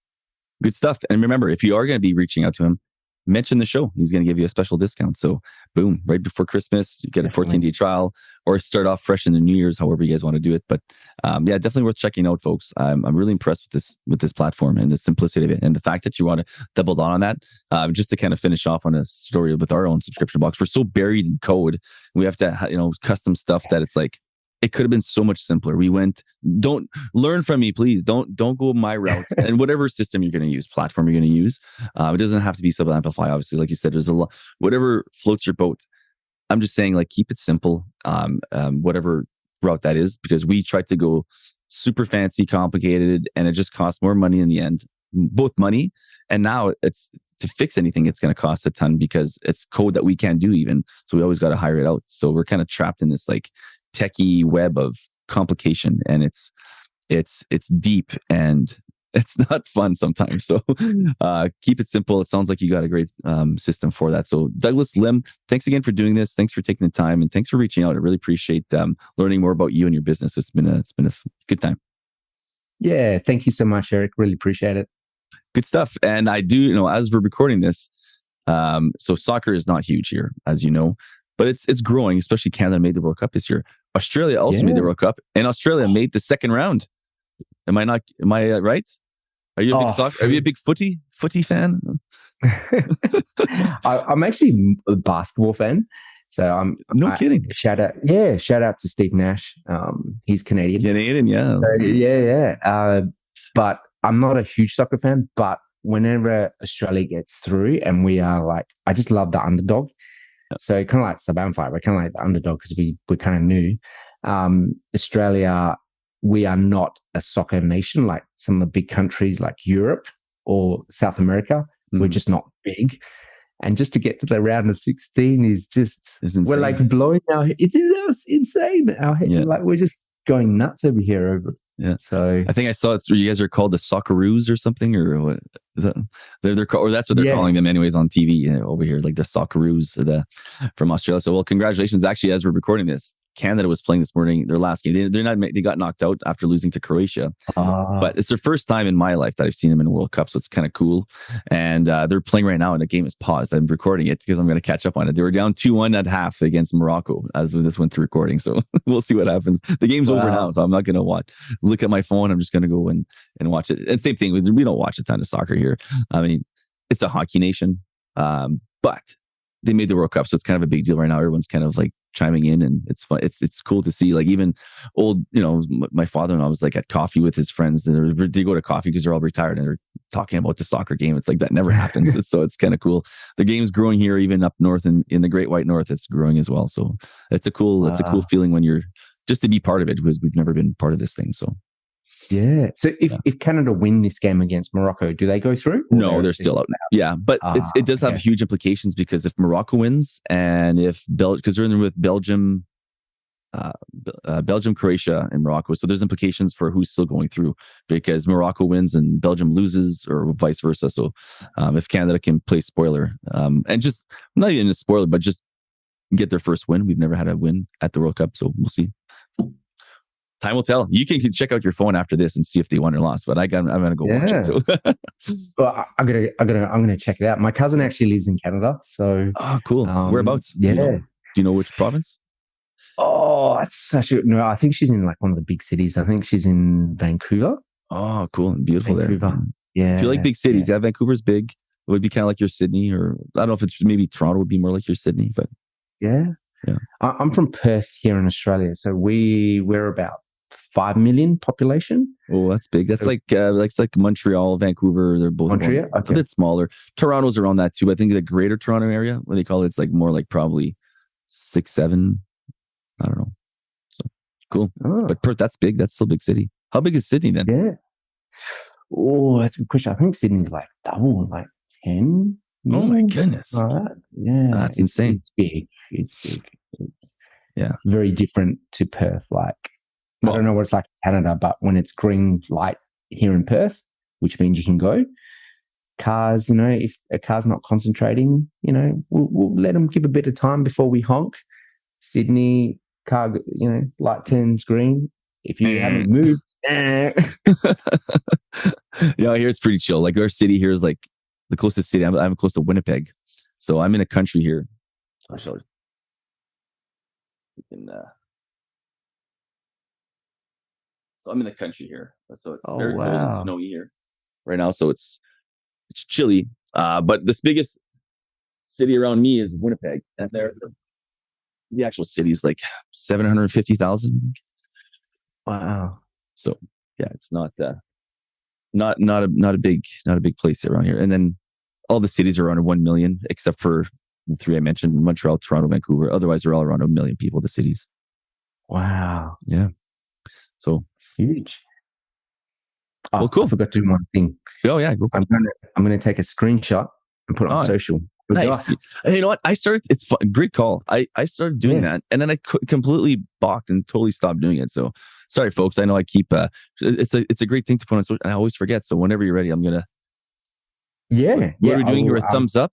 Good stuff. And remember, if you are going to be reaching out to him, mention the show. He's going to give you a special discount. So boom, right before Christmas, you get a 14-day trial, or start off fresh in the New Year's, however you guys want to do it. But definitely worth checking out, folks. I'm really impressed with this platform and the simplicity of it, and the fact that you want to double down on that. Just to kind of finish off on a story with our own subscription box, we're so buried in code. We have to, custom stuff that it's like, it could have been so much simpler. Don't learn from me, please. Don't go my route. And whatever system you're going to use, platform you're going to use, it doesn't have to be SubAmplify. Obviously, like you said, there's a lot, whatever floats your boat. I'm just saying, like, keep it simple, whatever route that is, because we tried to go super fancy, complicated, and it just costs more money in the end, both money. And now it's to fix anything, it's going to cost a ton because it's code that we can't do even. So we always got to hire it out. So we're kind of trapped in this like techie web of complication, and it's deep and it's not fun sometimes. So keep it simple. It sounds like you got a great system for that. So Douglas Lim, thanks again for doing this. Thanks for taking the time, and thanks for reaching out. I really appreciate learning more about you and your business. It's been a good time. Yeah, thank you so much, Eric. Really appreciate it. Good stuff. And I do, as we're recording this, so soccer is not huge here, as you know, but it's growing. Especially Canada made the World Cup this year. Australia also made the World Cup, and Australia made the second round. Am I right? Are you a big soccer? Are you a big footy fan? I'm actually a basketball fan. So I'm kidding. Shout out to Steve Nash. He's Canadian. Yeah. So, but I'm not a huge soccer fan. But whenever Australia gets through, and we are like, I just love the underdog. So kind of like SubAmplify, we're kind of like the underdog because we're kind of new. Australia, we are not a soccer nation like some of the big countries like Europe or South America. We're just not big. And just to get to the round of 16 is we're like blowing it's insane. Like we're just going nuts over here over it. Yeah. So I think I saw it's where you guys are called the Socceroos or something, or what is that? They're called, or that's what they're calling them anyways on TV over here, like the Socceroos from Australia. So, well, congratulations. Actually, as we're recording this, Canada was playing this morning, their last game. They got knocked out after losing to Croatia. But it's their first time in my life that I've seen them in a World Cup, so it's kind of cool. And they're playing right now, and the game is paused. I'm recording it because I'm going to catch up on it. They were down 2-1 at half against Morocco as this went to recording. So we'll see what happens. The game's over now, so I'm not going to look at my phone. I'm just going to go and watch it. And same thing, we don't watch a ton of soccer here. I mean, it's a hockey nation, but they made the World Cup, so it's kind of a big deal right now. Everyone's kind of like chiming in, and it's fun. It's cool to see. Like even old, my father-in-law was like at coffee with his friends, and they go to coffee because they're all retired and they're talking about the soccer game. It's like that never happens. So it's kind of cool. The game's growing here, even up north in the Great White North. It's growing as well. So it's a cool feeling when you're just to be part of it, because we've never been part of this thing. So. Yeah. So if Canada win this game against Morocco, do they go through? No, they're still out. Yeah, but it does have huge implications, because if Morocco wins, and if because they're in there with Belgium, Croatia, and Morocco, so there's implications for who's still going through, because Morocco wins and Belgium loses, or vice versa. So if Canada can play spoiler, and just not even a spoiler, but just get their first win. We've never had a win at the World Cup, so we'll see. Time will tell. You can check out your phone after this and see if they won or lost. But I'm gonna go watch it. So. Well, I'm gonna check it out. My cousin actually lives in Canada, so cool. Whereabouts? Yeah. Do you know which province? Oh, that's such a no. I think she's in like one of the big cities. I think she's in Vancouver. Oh, cool and beautiful there. Vancouver. If you like Yeah, big yeah, cities, yeah, Vancouver's big. It would be kind of like your Sydney, or I don't know if it's maybe Toronto would be more like your Sydney, but yeah. yeah. I'm from Perth here in Australia, so we're about 5 million population. Oh, that's big. That's So like it's like Montreal, Vancouver. They're both Montreal. a Okay. bit smaller. Toronto's around that too. I think the Greater Toronto area, what they call it, it's like more like probably 6, 7. I don't know. So cool. Oh, But Perth, that's big. That's still a big city. How big is Sydney then? yeah. Oh, that's a good question. I think Sydney's like double, like 10 Oh my million. goodness. All right. Yeah. That's insane. It's big. It's big. It's Yeah. very different to Perth. Like, I don't know what it's like in Canada, but when it's green light here in Perth, which means you can go, cars, if a car's not concentrating, we'll let them give a bit of time before we honk. Sydney, car, light turns green. If you haven't moved, Yeah, here it's pretty chill. Like our city here is like the closest city. I'm close to Winnipeg, so I'm in a country here. Actually, so I'm in the country here. So it's very cold and snowy here right now. So it's chilly. But this biggest city around me is Winnipeg, and the actual city is like 750,000. Wow. So yeah, it's not a big place around here. And then all the cities are around 1 million, except for the three I mentioned: Montreal, Toronto, Vancouver. Otherwise, they're all around 1 million people. The cities. Wow. Yeah. So it's huge. Oh, well, cool. I forgot to do one thing. Oh yeah, go. I'm gonna take a screenshot and put it on social. Nice. And you know what? It's fun. Great call. I started doing that, and then I completely balked and totally stopped doing it. So sorry, folks. I know I keep. It's a great thing to put on social. I always forget. So whenever you're ready, I'm gonna. Yeah. What are we doing here? A thumbs up.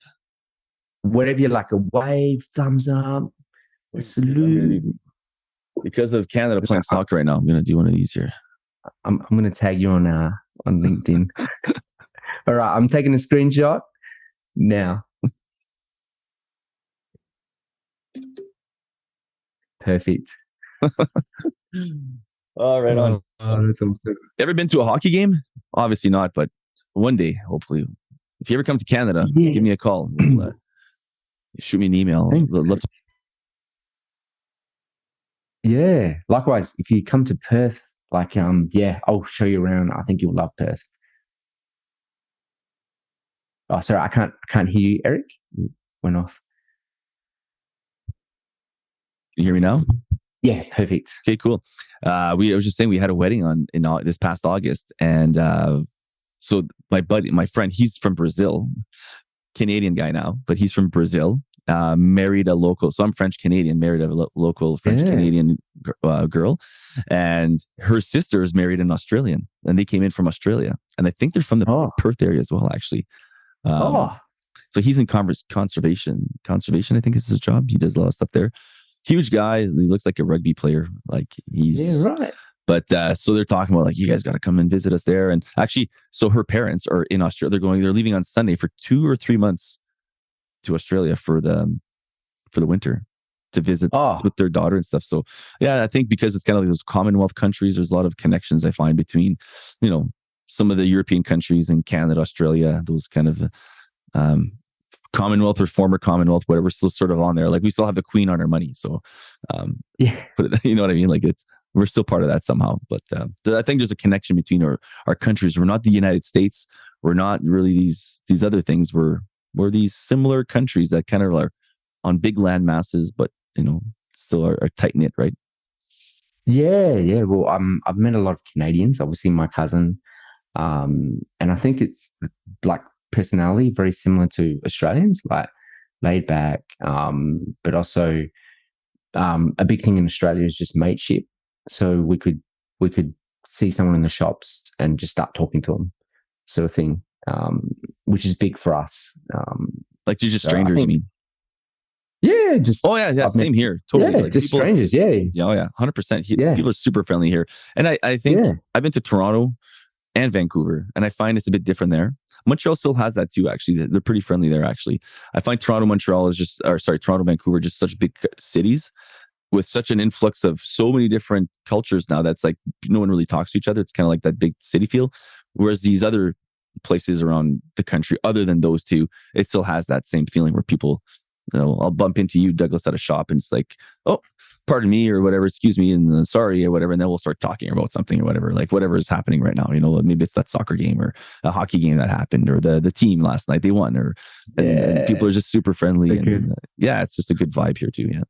Whatever you like, a wave, thumbs up, a salute. Because of Canada playing soccer right now, I'm gonna do one of these here. I'm gonna tag you on LinkedIn. All right, I'm taking a screenshot now. Perfect. All right on. That's awesome. Ever been to a hockey game? Obviously not, but one day, hopefully. If you ever come to Canada, give me a call. Shoot me an email. Love to. Yeah. Likewise, if you come to Perth, I'll show you around. I think you'll love Perth. Oh, sorry, I can't hear you, Eric. Went off. Can you hear me now? Yeah, perfect. Okay, cool. I was just saying we had a wedding in this past August, and so my friend, he's from Brazil, Canadian guy now, but he's from Brazil. Married a local, so I'm French Canadian, married a local French Canadian girl, and her sister is married an Australian, and they came in from Australia, and I think they're from the Perth area as well, actually. So he's in conservation. I think is his job. He does a lot of stuff there. Huge guy. He looks like a rugby player. Like he's right. But so they're talking about like, you guys got to come and visit us there. And actually, so her parents are in Australia. They're leaving on Sunday for 2 or 3 months to Australia for the winter to visit with their daughter and stuff. So yeah, I think because it's kind of like those Commonwealth countries, there's a lot of connections I find between, some of the European countries and Canada, Australia, those kind of Commonwealth or former Commonwealth, whatever, still sort of on there. Like we still have the Queen on our money. So but you know what I mean? Like we're still part of that somehow. But I think there's a connection between our countries. We're not the United States. We're not really these other things. We're these similar countries that kind of are on big land masses, but still are tight knit, right? Yeah. Well, I've met a lot of Canadians. Obviously, my cousin, and I think it's like personality very similar to Australians, like laid back, but also a big thing in Australia is just mateship. So we could see someone in the shops and just start talking to them, sort of thing, which is big for us. Like you're just strangers, you mean? Yeah, just same here. Totally, yeah, like just strangers. Yeah, 100%. People are super friendly here, and I think I've been to Toronto and Vancouver, and I find it's a bit different there. Montreal still has that too. Actually, they're pretty friendly there. Actually, I find Toronto, Vancouver, just such big cities with such an influx of so many different cultures now, that's like no one really talks to each other. It's kind of like that big city feel. Whereas these other places around the country, other than those two, it still has that same feeling where people, I'll bump into you, Douglas, at a shop, and it's like, oh, pardon me, or whatever, excuse me, and sorry, or whatever, and then we'll start talking about something or whatever, like whatever is happening right now. Maybe it's that soccer game or a hockey game that happened, or the team last night they won, or and people are just super friendly, and yeah, it's just a good vibe here too. Yeah,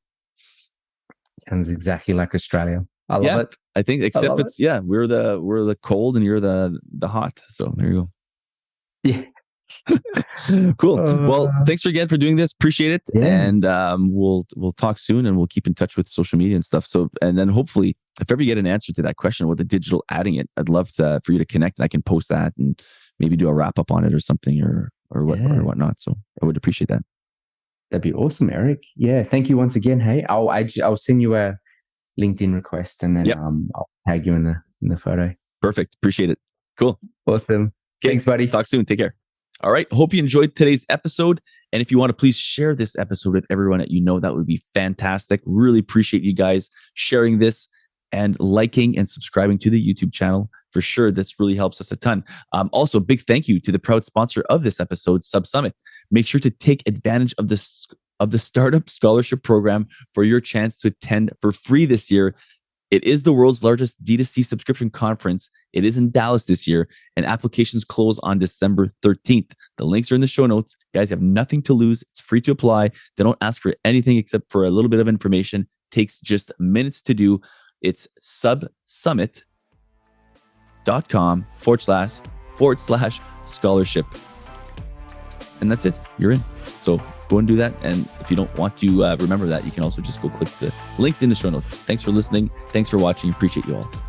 sounds exactly like Australia. I love it. I think, except we're the cold and you're the hot. So there you go. Yeah. Cool. Well, thanks again for doing this. Appreciate it. Yeah. And we'll talk soon, and we'll keep in touch with social media and stuff. So, and then hopefully, if ever you get an answer to that question with the digital adding it, I'd love for you to connect, and I can post that and maybe do a wrap up on it or something or whatnot. So I would appreciate that. That'd be awesome, Eric. Yeah. Thank you once again. Hey, I'll send you a LinkedIn request, and then I'll tag you in the photo. Perfect. Appreciate it. Cool. Awesome. Okay. Thanks, buddy. Talk soon. Take care. All right. Hope you enjoyed today's episode. And if you want to please share this episode with everyone that you know, that would be fantastic. Really appreciate you guys sharing this and liking and subscribing to the YouTube channel. For sure, this really helps us a ton. Also, big thank you to the proud sponsor of this episode, SubSummit. Make sure to take advantage of the Startup Scholarship Program for your chance to attend for free this year. It is the world's largest D2C subscription conference. It is in Dallas this year, and applications close on December 13th. The links are in the show notes. Guys, you have nothing to lose. It's free to apply. They don't ask for anything except for a little bit of information. Takes just minutes to do. It's subsummit.com/scholarship. And that's it. You're in. So go and do that. And if you don't want to remember that, you can also just go click the links in the show notes. Thanks for listening. Thanks for watching. Appreciate you all.